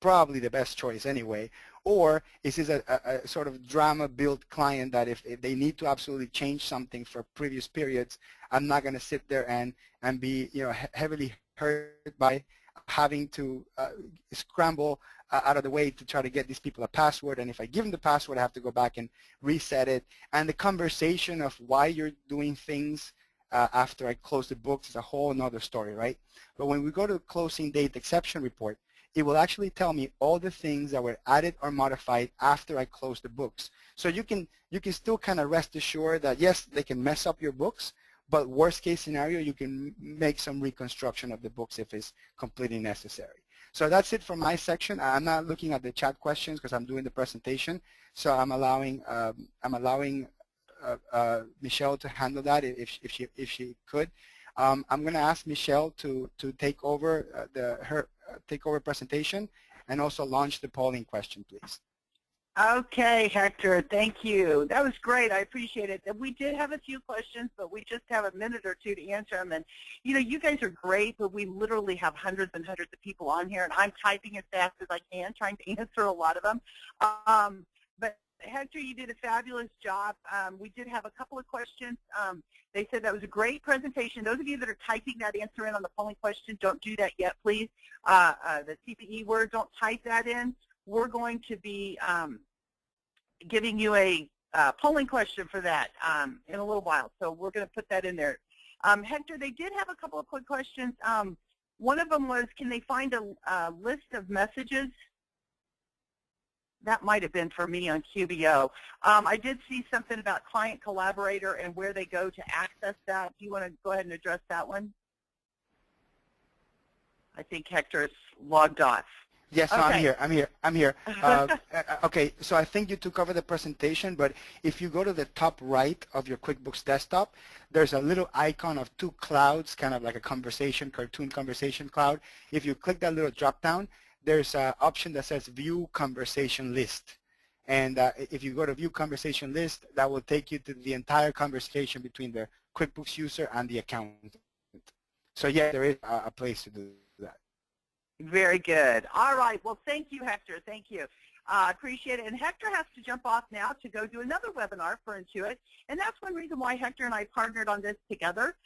probably the best choice anyway, or is this a sort of drama-built client that if they need to absolutely change something for previous periods, I'm not going to sit there and be heavily hurt by having to scramble out of the way to try to get these people a password, and if I give them the password, I have to go back and reset it. And the conversation of why you're doing things after I close the books is a whole another story, right? But when we go to closing date exception report, it will actually tell me all the things that were added or modified after I close the books. So you can still kind of rest assured that yes, they can mess up your books, but worst case scenario, you can make some reconstruction of the books if it's completely necessary. So that's it for my section. I'm not looking at the chat questions because I'm doing the presentation. So I'm allowing Michelle to handle that if she could. I'm going to ask Michelle to take over take over presentation and also launch the polling question, please. Okay, Hector, thank you. That was great. I appreciate it. We did have a few questions, but we just have a minute or two to answer them. And, you guys are great, but we literally have hundreds and hundreds of people on here, and I'm typing as fast as I can, trying to answer a lot of them. But Hector, you did a fabulous job. We did have a couple of questions. They said that was a great presentation. Those of you that are typing that answer in on the polling question, don't do that yet, please. The CPE word, don't type that in. We're going to be giving you a polling question for that in a little while, so we're going to put that in there. Hector, they did have a couple of quick questions. One of them was, can they find a list of messages? That might have been for me on QBO. I did see something about client collaborator and where they go to access that. Do you want to go ahead and address that one? I think Hector is logged off. Yes, okay. No, I'm here. Okay, so I think you took over the presentation, but if you go to the top right of your QuickBooks desktop, there's a little icon of two clouds, kind of like a cartoon conversation cloud. If you click that little drop down, there's an option that says View Conversation List. And if you go to View Conversation List, that will take you to the entire conversation between the QuickBooks user and the accountant. So yeah, there is a place to do that. Very good. All right. Well, thank you, Hector. Thank you. I appreciate it. And Hector has to jump off now to go do another webinar for Intuit. And that's one reason why Hector and I partnered on this together,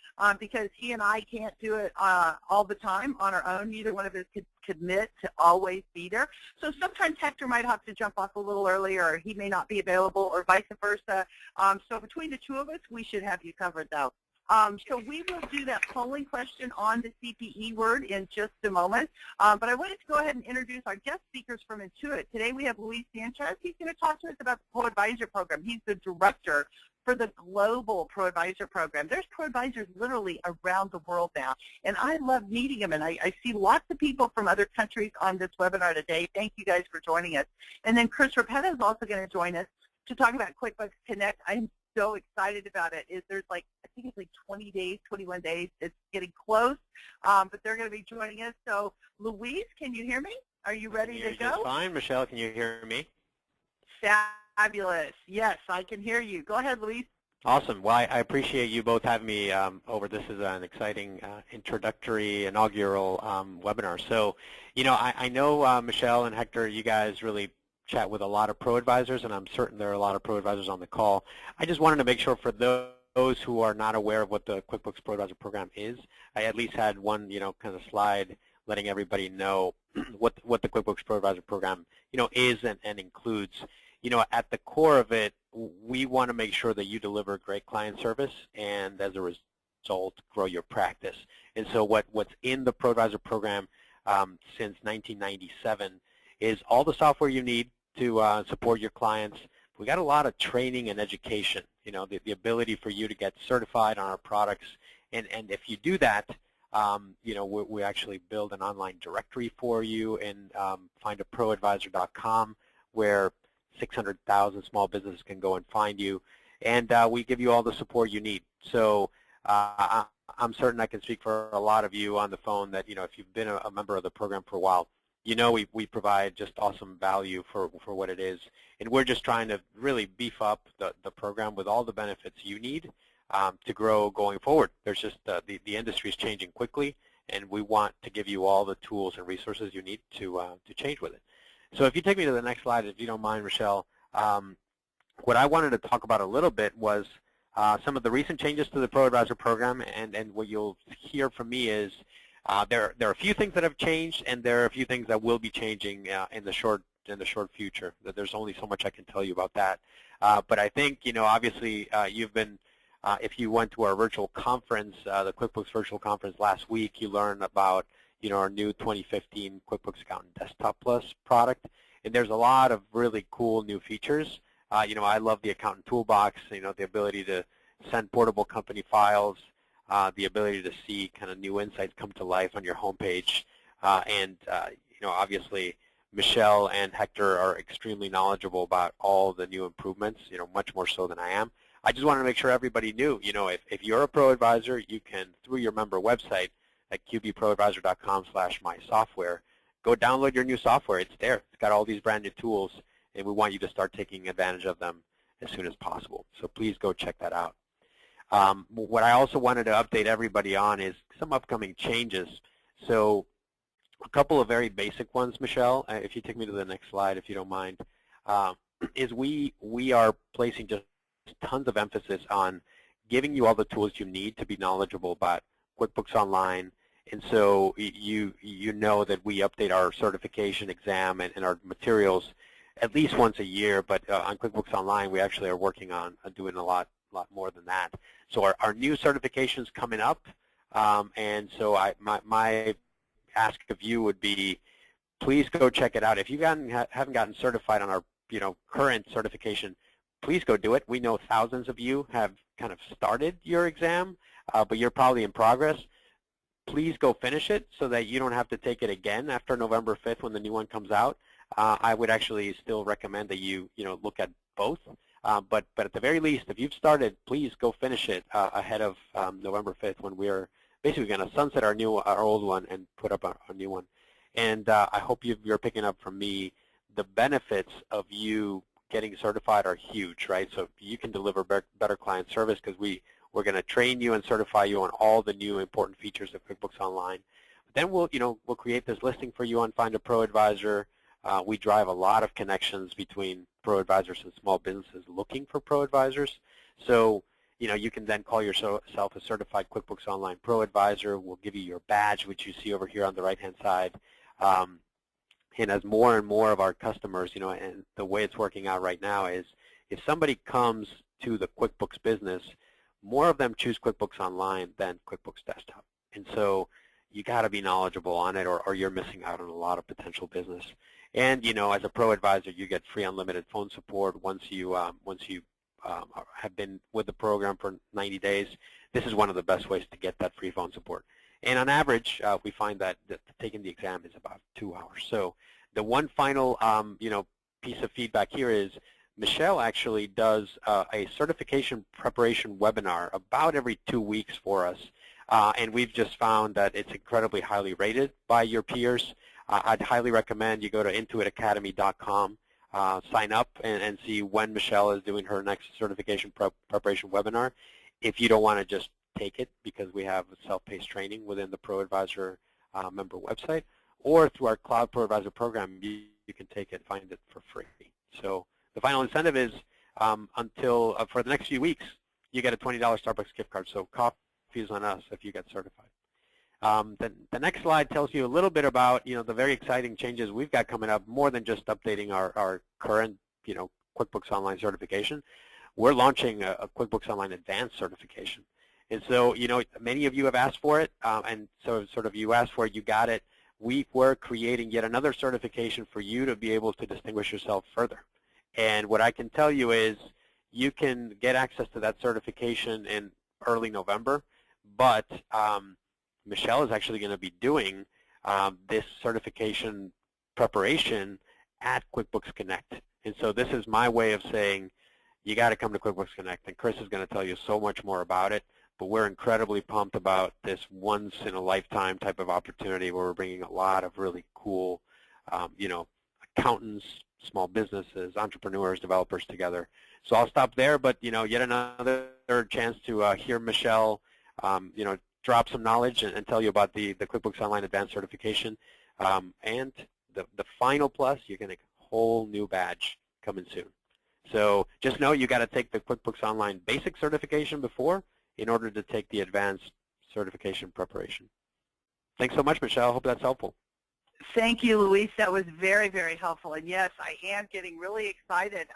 because he and I can't do it all the time on our own. Neither one of us could commit to always be there. So sometimes Hector might have to jump off a little earlier, or he may not be available, or vice versa. So between the two of us, we should have you covered, though. So we will do that polling question on the CPE word in just a moment. But I wanted to go ahead and introduce our guest speakers from Intuit. Today we have Luis Sanchez. He's going to talk to us about the ProAdvisor program. He's the director for the global ProAdvisor program. There's ProAdvisors literally around the world now, and I love meeting them. And I see lots of people from other countries on this webinar today. Thank you guys for joining us. And then Chris Rapetta is also going to join us to talk about QuickBooks Connect. I'm so excited about it. There's I think it's 20 days, 21 days. It's getting close, but they're going to be joining us. So, Luis, can you hear me? Are you ready to go? Just fine. Michelle, can you hear me? Fabulous. Yes, I can hear you. Go ahead, Luis. Awesome. Well, I appreciate you both having me over. This is an exciting introductory, inaugural webinar. So, I know Michelle and Hector, you guys really chat with a lot of ProAdvisors, and I'm certain there are a lot of ProAdvisors on the call. I just wanted to make sure for those who are not aware of what the QuickBooks ProAdvisor program is, I at least had one, kind of slide letting everybody know what the QuickBooks ProAdvisor program, is and includes. At the core of it, we want to make sure that you deliver great client service and, as a result, grow your practice. And so what's in the ProAdvisor program since 1997 is all the software you need to support your clients. We got a lot of training and education, the ability for you to get certified on our products. And if you do that, we actually build an online directory for you and findaproadvisor.com where 600,000 small businesses can go and find you. And we give you all the support you need. So I'm certain I can speak for a lot of you on the phone that, if you've been a member of the program for a while, we provide just awesome value for what it is. And we're just trying to really beef up the program with all the benefits you need to grow going forward. There's just the industry is changing quickly, and we want to give you all the tools and resources you need to change with it. So if you take me to the next slide, if you don't mind, Rochelle, what I wanted to talk about a little bit was some of the recent changes to the ProAdvisor program, and what you'll hear from me is there are a few things that have changed, and there are a few things that will be changing in the short future. There's only so much I can tell you about that. But I think, obviously, you've been, if you went to our virtual conference, the QuickBooks virtual conference last week, you learned about, our new 2015 QuickBooks Accountant Desktop Plus product. And there's a lot of really cool new features. I love the Accountant Toolbox, the ability to send portable company files, the ability to see kind of new insights come to life on your homepage. And obviously, Michelle and Hector are extremely knowledgeable about all the new improvements, much more so than I am. I just wanted to make sure everybody knew, if you're a ProAdvisor, you can, through your member website at qbproadvisor.com/mysoftware, go download your new software. It's there. It's got all these brand new tools, and we want you to start taking advantage of them as soon as possible. So please go check that out. What I also wanted to update everybody on is some upcoming changes. So a couple of very basic ones, Michelle, if you take me to the next slide, if you don't mind, is we are placing just tons of emphasis on giving you all the tools you need to be knowledgeable about QuickBooks Online. And so you know that we update our certification exam and our materials at least once a year, but on QuickBooks Online we actually are working on doing a lot more than that. So our new certification's coming up, and so my ask of you would be, please go check it out. If you haven't gotten certified on our current certification, please go do it. We know thousands of you have kind of started your exam, but you're probably in progress. Please go finish it so that you don't have to take it again after November 5th when the new one comes out. I would actually still recommend that you look at both. But at the very least, if you've started, please go finish it ahead of November 5th when we're basically going to sunset our old one and put up a new one. And I hope you're picking up from me the benefits of you getting certified are huge, right? So you can deliver better client service because we're going to train you and certify you on all the new important features of QuickBooks Online. But then we'll create this listing for you on Find a ProAdvisor. We drive a lot of connections between ProAdvisors and small businesses looking for ProAdvisors. So, you can then call yourself a certified QuickBooks Online ProAdvisor. We'll give you your badge, which you see over here on the right-hand side. And as more and more of our customers, and the way it's working out right now is if somebody comes to the QuickBooks business, more of them choose QuickBooks Online than QuickBooks Desktop. And so you got to be knowledgeable on it or you're missing out on a lot of potential business. And, as a ProAdvisor, you get free unlimited phone support once you have been with the program for 90 days. This is one of the best ways to get that free phone support. And on average, we find that taking the exam is about 2 hours. So the one final, piece of feedback here is Michelle actually does a certification preparation webinar about every 2 weeks for us. And we've just found that it's incredibly highly rated by your peers. I'd highly recommend you go to intuitacademy.com, sign up, and see when Michelle is doing her next certification preparation webinar. If you don't want to just take it because we have self-paced training within the ProAdvisor member website, or through our Cloud ProAdvisor program, you can take it, find it for free. So the final incentive is until for the next few weeks, you get a $20 Starbucks gift card. So coffee is on us if you get certified. The next slide tells you a little bit about the very exciting changes we've got coming up. More than just updating our current QuickBooks Online certification, we're launching a QuickBooks Online Advanced certification. And so many of you have asked for it, and so sort of you asked for it, you got it. we're creating yet another certification for you to be able to distinguish yourself further. And what I can tell you is you can get access to that certification in early November, but Michelle is actually going to be doing this certification preparation at QuickBooks Connect. And so this is my way of saying you got to come to QuickBooks Connect, and Chris is going to tell you so much more about it, but we're incredibly pumped about this once-in-a-lifetime type of opportunity where we're bringing a lot of really cool, accountants, small businesses, entrepreneurs, developers together. So I'll stop there, but, yet another chance to hear Michelle, drop some knowledge and tell you about the QuickBooks Online Advanced Certification. And the final plus, you're going to get a whole new badge coming soon. So just know you got to take the QuickBooks Online Basic Certification before in order to take the Advanced Certification preparation. Thanks so much, Michelle. I hope that's helpful. Thank you, Luis. That was very, very helpful. And yes, I am getting really excited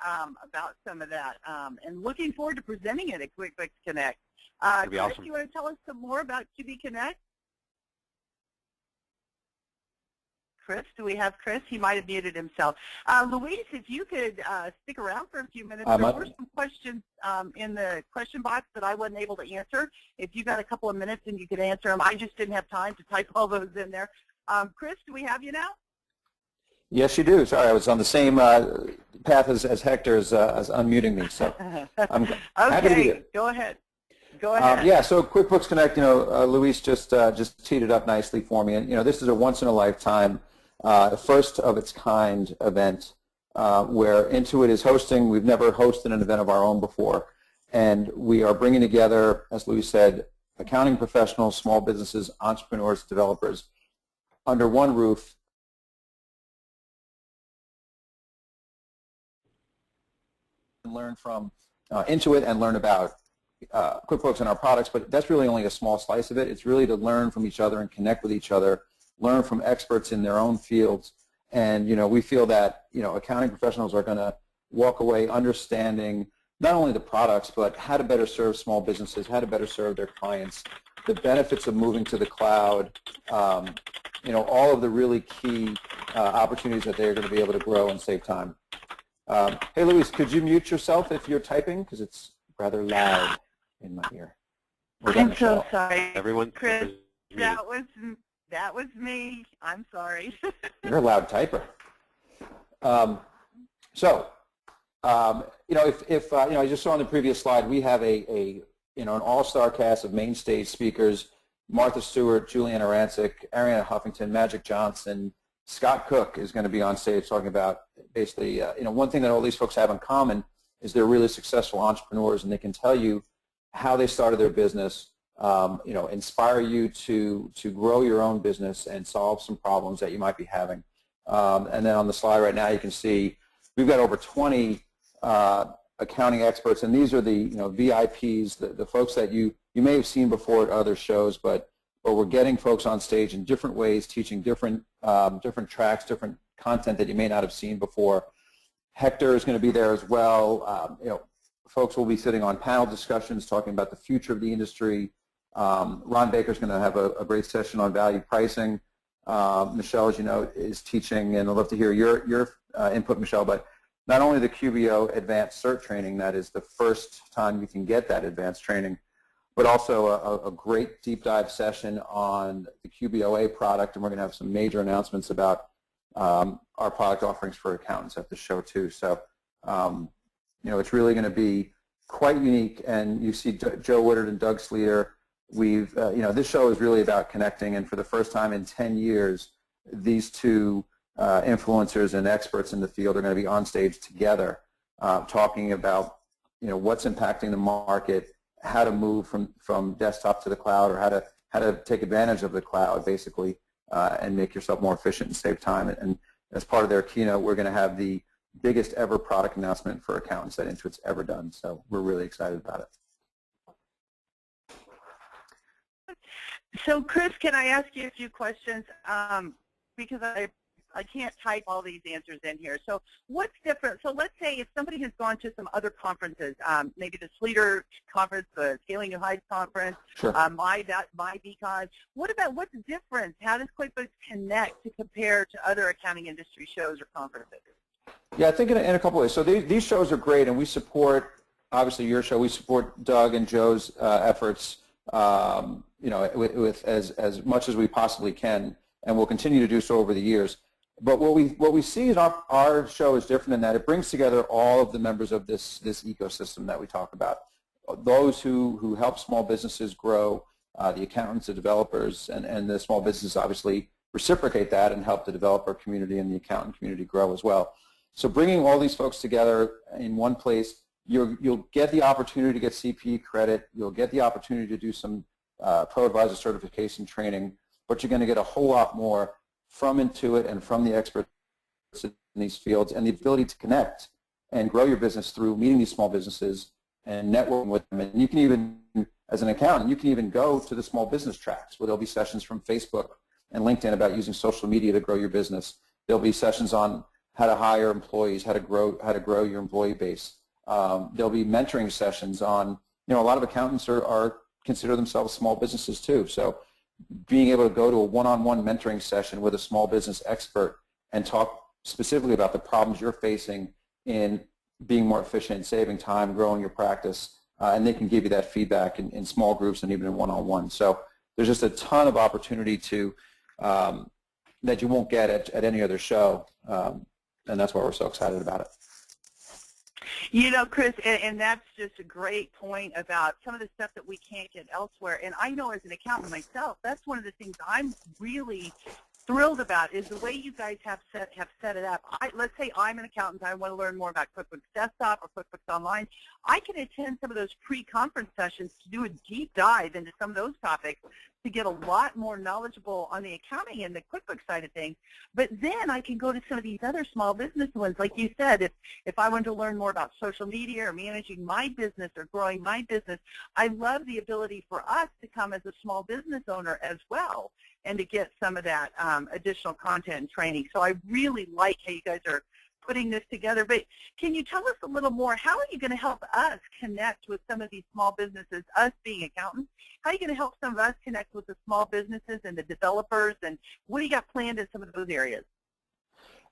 about some of that and looking forward to presenting it at QuickBooks Connect. That'd be Chris, awesome. you want to tell us some more about QB Connect? Chris, do we have Chris? He might have muted himself. Luis, if you could stick around for a few minutes. There were some questions in the question box that I wasn't able to answer. If you got a couple of minutes and you could answer them, I just didn't have time to type all those in there. Chris, do we have you now? Yes, you do. Sorry, I was on the same path as Hector as unmuting me. So I'm happy to be here. Go ahead. Go ahead. Yeah, so QuickBooks Connect, Luis just teed it up nicely for me. And, this is a once-in-a-lifetime, first of its kind event where Intuit is hosting. We've never hosted an event of our own before. And we are bringing together, as Luis said, accounting professionals, small businesses, entrepreneurs, developers under one roof. And learn from Intuit and learn about QuickBooks and our products, but that's really only a small slice of it. It's really to learn from each other and connect with each other, learn from experts in their own fields. And, we feel that, accounting professionals are going to walk away understanding not only the products, but how to better serve small businesses, how to better serve their clients, the benefits of moving to the cloud, all of the really key opportunities that they're going to be able to grow and save time. Hey, Luis, could you mute yourself if you're typing? Because it's rather loud in my ear. I'm so sorry. Everyone, Chris, that was me. I'm sorry. You're a loud typer. If I just saw on the previous slide, we have an all-star cast of main stage speakers: Martha Stewart, Juliana Rancic, Ariana Huffington, Magic Johnson. Scott Cook is going to be on stage talking about basically, one thing that all these folks have in common is they're really successful entrepreneurs, and they can tell you how they started their business, inspire you to grow your own business and solve some problems that you might be having. And then on the slide right now, you can see we've got over 20 accounting experts, and these are the VIPs, the folks that you may have seen before at other shows, but we're getting folks on stage in different ways, teaching different tracks, different content that you may not have seen before. Hector is going to be there as well. Folks will be sitting on panel discussions talking about the future of the industry. Ron Baker is going to have a great session on value pricing. Michelle, as you know, is teaching, and I'd love to hear your input, Michelle. But not only the QBO Advanced Cert training, that is the first time you can get that advanced training, but also a great deep dive session on the QBOA product, and we're going to have some major announcements about our product offerings for accountants at the show too. So, it's really going to be quite unique. And you see Joe Woodard and Doug Sleater. This show is really about connecting, and for the first time in 10 years, these two influencers and experts in the field are going to be on stage together, talking about what's impacting the market, how to move from desktop to the cloud, or how to take advantage of the cloud, basically, and make yourself more efficient and save time. And as part of their keynote, we're going to have the biggest ever product announcement for accountants that Intuit's ever done. So we're really excited about it. So, Chris, can I ask you a few questions? Because I can't type all these answers in here. So what's different? So let's say if somebody has gone to some other conferences, maybe the Leader Conference, the Scaling New Heights Conference, Sure. my Beacon. What's different? How does QuickBooks Connect to compare to other accounting industry shows or conferences? Yeah, I think in a couple ways. So these shows are great, and we support, obviously, your show. We support Doug and Joe's efforts, with as much as we possibly can, and we'll continue to do so over the years. But what we see is our show is different in that it brings together all of the members of this ecosystem that we talk about. Those who help small businesses grow, the accountants, the developers, and the small businesses obviously reciprocate that and help the developer community and the accountant community grow as well. So bringing all these folks together in one place, you'll get the opportunity to get CPE credit. You'll get the opportunity to do some ProAdvisor certification training, but you're going to get a whole lot more from Intuit and from the experts in these fields, and the ability to connect and grow your business through meeting these small businesses and networking with them. And you can even, as an accountant, you can even go to the small business tracks where there'll be sessions from Facebook and LinkedIn about using social media to grow your business. There'll be sessions on how to hire employees, how to grow your employee base. There'll be mentoring sessions on, a lot of accountants consider themselves small businesses too. So being able to go to a one-on-one mentoring session with a small business expert and talk specifically about the problems you're facing in being more efficient, saving time, growing your practice, and they can give you that feedback in small groups and even in one-on-one. So there's just a ton of opportunity that you won't get at any other show, and that's why we're so excited about it. Chris, and that's just a great point about some of the stuff that we can't get elsewhere. And I know as an accountant myself, that's one of the things I'm really thrilled about is the way you guys have set it up. Let's say I'm an accountant. I want to learn more about QuickBooks Desktop or QuickBooks Online. I can attend some of those pre-conference sessions to do a deep dive into some of those topics to get a lot more knowledgeable on the accounting and the QuickBooks side of things. But then I can go to some of these other small business ones. Like you said, if I wanted to learn more about social media or managing my business or growing my business, I love the ability for us to come as a small business owner as well and to get some of that additional content and training. So I really like how you guys are putting this together. But can you tell us a little more? How are you going to help us connect with some of these small businesses, us being accountants? How are you going to help some of us connect with the small businesses and the developers? And what do you got planned in some of those areas?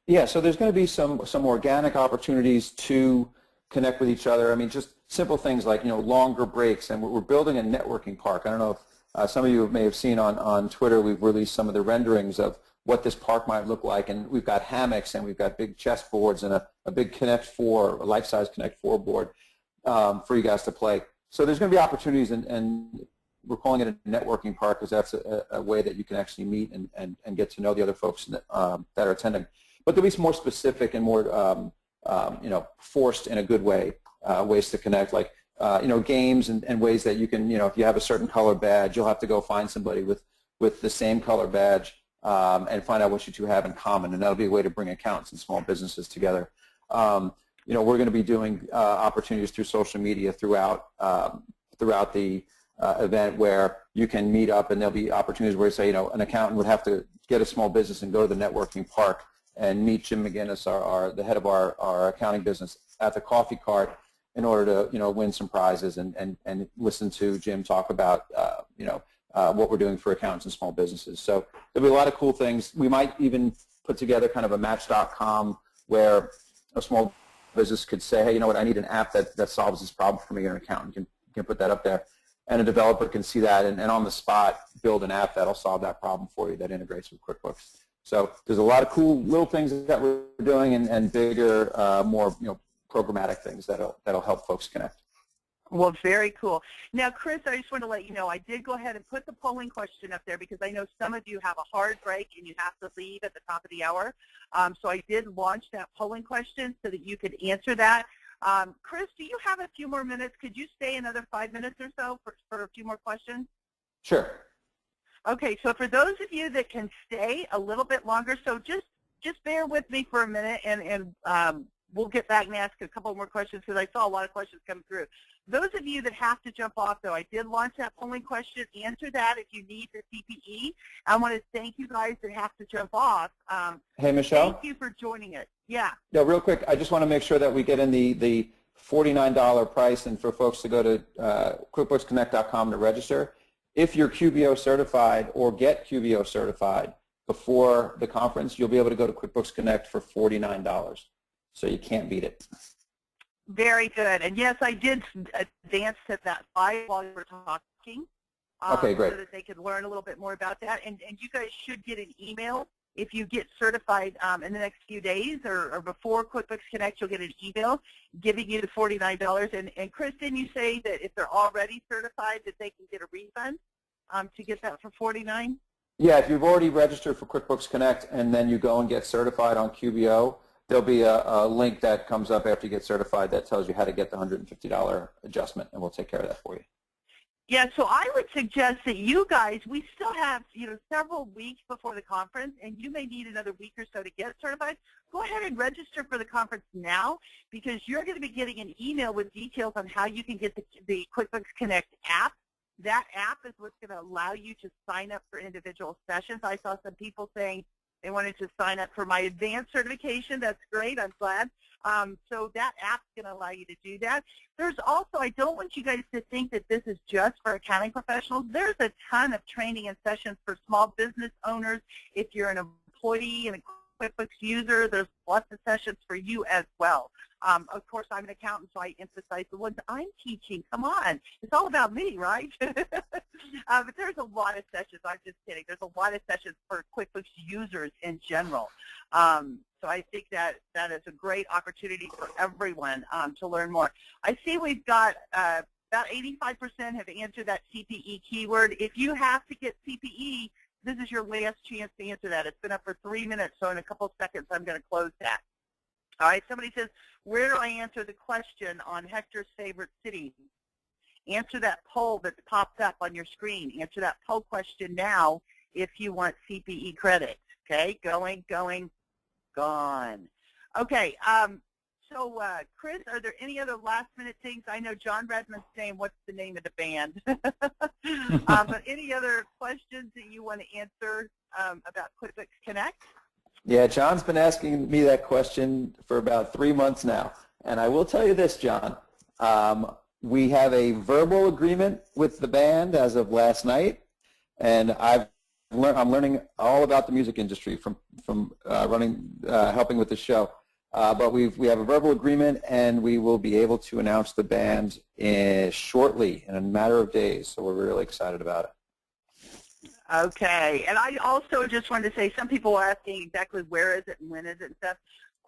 Yeah, so there's going to be some organic opportunities to connect with each other. I mean, just simple things like, longer breaks. And we're building a networking park. I don't know if some of you may have seen on Twitter, we've released some of the renderings of what this park might look like, and we've got hammocks, and we've got big chess boards, and a big Connect 4, a life-size Connect 4 board for you guys to play. So there's going to be opportunities, and we're calling it a networking park because that's a way that you can actually meet and get to know the other folks that are attending. But there'll be some more specific and more forced in a good way ways to connect, like games and ways that you can, if you have a certain color badge, you'll have to go find somebody with the same color badge and find out what you two have in common, and that'll be a way to bring accountants and small businesses together. We're going to be doing opportunities through social media throughout the event where you can meet up, and there'll be opportunities where, say, an accountant would have to get a small business and go to the networking park and meet Jim McGinnis, the head of our accounting business, at the coffee cart in order to win some prizes and listen to Jim talk about what we're doing for accountants and small businesses. So there'll be a lot of cool things. We might even put together kind of a Match.com where a small business could say, hey, you know what, I need an app that solves this problem for me, and an accountant can put that up there. And a developer can see that and on the spot build an app that'll solve that problem for you that integrates with QuickBooks. So there's a lot of cool little things that we're doing and bigger, more programmatic things that'll help folks connect. Well, very cool. Now, Chris, I just want to let you know I did go ahead and put the polling question up there because I know some of you have a hard break and you have to leave at the top of the hour. So I did launch that polling question so that you could answer that. Chris, do you have a few more minutes? Could you stay another 5 minutes or so for a few more questions? Sure. Okay, so for those of you that can stay a little bit longer, so just bear with me for a minute, and we'll get back and ask a couple more questions because I saw a lot of questions come through. Those of you that have to jump off, though, I did launch that polling question. Answer that if you need the CPE. I want to thank you guys that have to jump off. Hey, Michelle? Thank you for joining it. Yeah. Yeah, real quick, I just want to make sure that we get in the $49 price and for folks to go to QuickBooksConnect.com to register. If you're QBO certified or get QBO certified before the conference, you'll be able to go to QuickBooks Connect for $49. So you can't beat it. Very good. And yes, I did advance to that slide while you were talking. Okay, great. So that they could learn a little bit more about that. And you guys should get an email if you get certified in the next few days or before QuickBooks Connect. You'll get an email giving you the $49. And Chris, didn't you say that if they're already certified that they can get a refund to get that for $49? Yeah, if you've already registered for QuickBooks Connect and then you go and get certified on QBO, there'll be a link that comes up after you get certified that tells you how to get the $150 adjustment, and we'll take care of that for you. Yeah, so I would suggest that you guys, we still have, several weeks before the conference, and you may need another week or so to get certified. Go ahead and register for the conference now because you're going to be getting an email with details on how you can get the QuickBooks Connect app. That app is what's going to allow you to sign up for individual sessions. I saw some people saying they wanted to sign up for my advanced certification. That's great. I'm glad. So that app's going to allow you to do that. There's also, I don't want you guys to think that this is just for accounting professionals. There's a ton of training and sessions for small business owners. If you're an employee and a QuickBooks user, there's lots of sessions for you as well. Of course, I'm an accountant, so I emphasize the ones I'm teaching. Come on. It's all about me, right? But there's a lot of sessions. I'm just kidding. There's a lot of sessions for QuickBooks users in general. So I think that is a great opportunity for everyone to learn more. I see we've got about 85% have answered that CPE keyword. If you have to get CPE, this is your last chance to answer that. It's been up for 3 minutes, so in a couple of seconds I'm going to close that. All right, somebody says, where do I answer the question on Hector's favorite city? Answer that poll that pops up on your screen. Answer that poll question now if you want CPE credit. Okay, going, gone. Okay, so Chris, are there any other last-minute things? I know John Redmond's saying, what's the name of the band? But any other questions that you want to answer about QuickBooks Connect? Yeah, John's been asking me that question for about 3 months now. And I will tell you this, John. We have a verbal agreement with the band as of last night, and I'm learning all about the music industry from helping with the show. But we have a verbal agreement, and we will be able to announce the band shortly, in a matter of days. So we're really excited about it. Okay, and I also just wanted to say, some people are asking exactly where is it and when is it and stuff.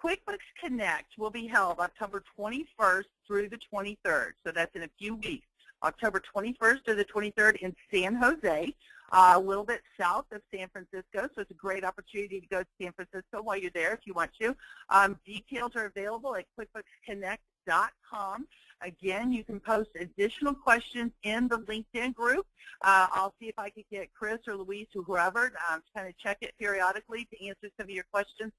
QuickBooks Connect will be held October 21st through the 23rd, so that's in a few weeks. October 21st to the 23rd in San Jose, a little bit south of San Francisco, so it's a great opportunity to go to San Francisco while you're there if you want to. Details are available at QuickBooksConnect.com. Again, you can post additional questions in the LinkedIn group. I'll see if I could get Chris or Luis or whoever to kind of check it periodically to answer some of your questions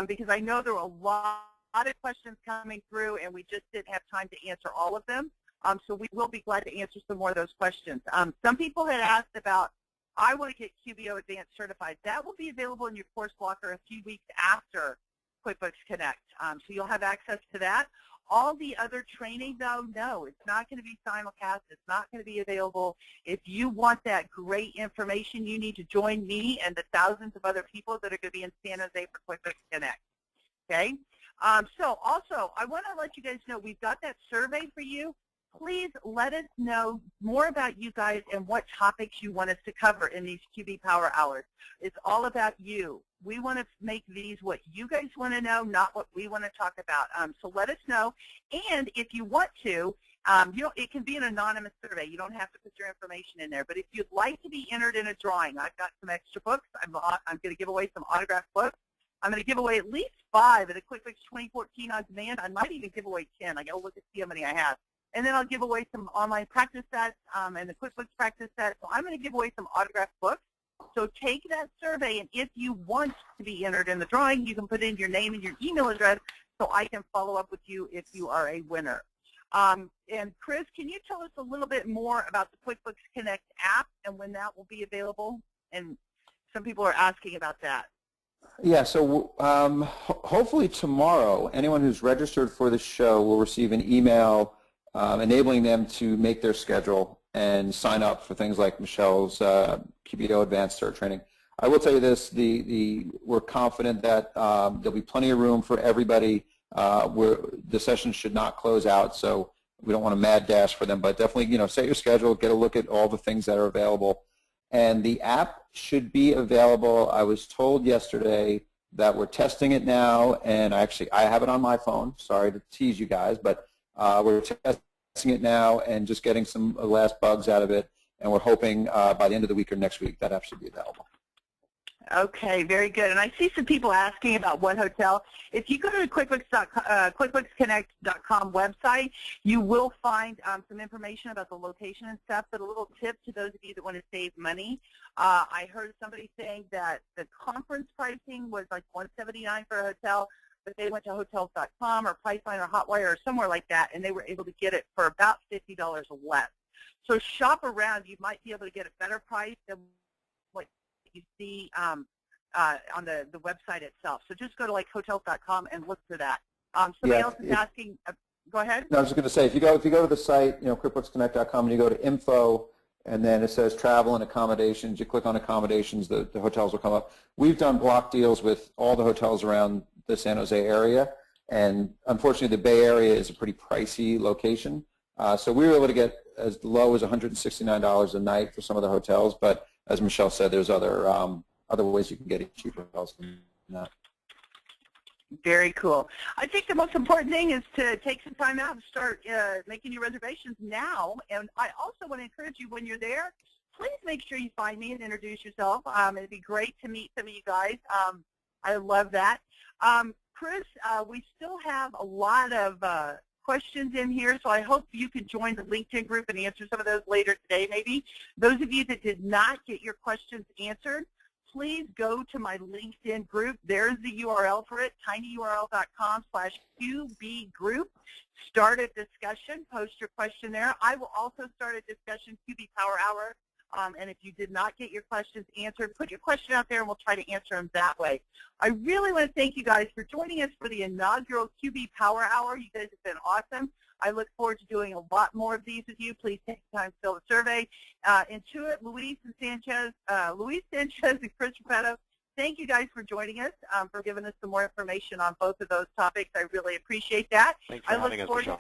because I know there were a lot of questions coming through and we just didn't have time to answer all of them. So we will be glad to answer some more of those questions. Some people had asked about, I want to get QBO Advanced Certified. That will be available in your course blocker a few weeks after QuickBooks Connect. So you'll have access to that. All the other training, though, no, it's not going to be simulcast. It's not going to be available. If you want that great information, you need to join me and the thousands of other people that are going to be in San Jose for QuickBooks Connect. Okay? So also, I want to let you guys know we've got that survey for you. Please let us know more about you guys and what topics you want us to cover in these QB Power Hours. It's all about you. We want to make these what you guys want to know, not what we want to talk about. So let us know. And if you want to, it can be an anonymous survey. You don't have to put your information in there. But if you'd like to be entered in a drawing, I've got some extra books. I'm going to give away some autographed books. I'm going to give away at least 5 of the QuickBooks 2014 On Demand. I might even give away 10. I got to look and see how many I have. And then I'll give away some online practice sets and the QuickBooks practice set. So I'm going to give away some autographed books. So take that survey, and if you want to be entered in the drawing, you can put in your name and your email address so I can follow up with you if you are a winner. And Chris, can you tell us a little bit more about the QuickBooks Connect app and when that will be available? And some people are asking about that. Yeah, so hopefully tomorrow, anyone who's registered for the show will receive an email enabling them to make their schedule and sign up for things like Michelle's QBO Advanced Cert training. I will tell you this, we're confident that there'll be plenty of room for everybody. The session should not close out, so we don't want to mad dash for them, but definitely, set your schedule, get a look at all the things that are available. And the app should be available. I was told yesterday that we're testing it now, and I have it on my phone. Sorry to tease you guys, but we're testing it now and just getting some last bugs out of it, and we're hoping by the end of the week or next week that app should be available. Okay, very good. And I see some people asking about what hotel. If you go to the QuickBooksConnect.com website, you will find some information about the location and stuff, but a little tip to those of you that want to save money. I heard somebody saying that the conference pricing was like $179 for a hotel, but they went to Hotels.com or Priceline or Hotwire or somewhere like that, and they were able to get it for about $50 less. So shop around. You might be able to get a better price than what you see on the website itself. So just go to like Hotels.com and look for that. Somebody else is asking. Go ahead. No, I was just going to say, if you go to the site, QuickBooksConnect.com, and you go to info, and then it says travel and accommodations. You click on accommodations, the hotels will come up. We've done block deals with all the hotels around the San Jose area, and unfortunately the Bay Area is a pretty pricey location. So we were able to get as low as $169 a night for some of the hotels, but as Michelle said, there's other ways you can get it cheaper hotels than that. Very cool. I think the most important thing is to take some time out and start making your reservations now. And I also want to encourage you, when you're there, please make sure you find me and introduce yourself. It'd be great to meet some of you guys. I love that. Chris, we still have a lot of questions in here, so I hope you can join the LinkedIn group and answer some of those later today maybe. Those of you that did not get your questions answered, please go to my LinkedIn group. There's the URL for it, tinyurl.com/QB group. Start a discussion, post your question there. I will also start a discussion, QB Power Hour, and if you did not get your questions answered, put your question out there and we'll try to answer them that way. I really want to thank you guys for joining us for the inaugural QB Power Hour. You guys have been awesome. I look forward to doing a lot more of these with you. Please take the time to fill the survey. Intuit, Luis Sanchez and Chris Repetto, thank you guys for joining us, for giving us some more information on both of those topics. I really appreciate that. Thanks for having us, Michelle.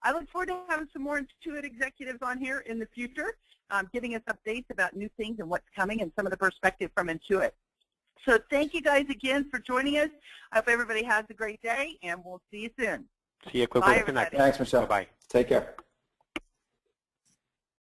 I look forward to having some more Intuit executives on here in the future, giving us updates about new things and what's coming and some of the perspective from Intuit. So thank you guys again for joining us. I hope everybody has a great day, and we'll see you soon. See you at QuickBooks Connect. Thanks, Michelle. Bye-bye. Take care.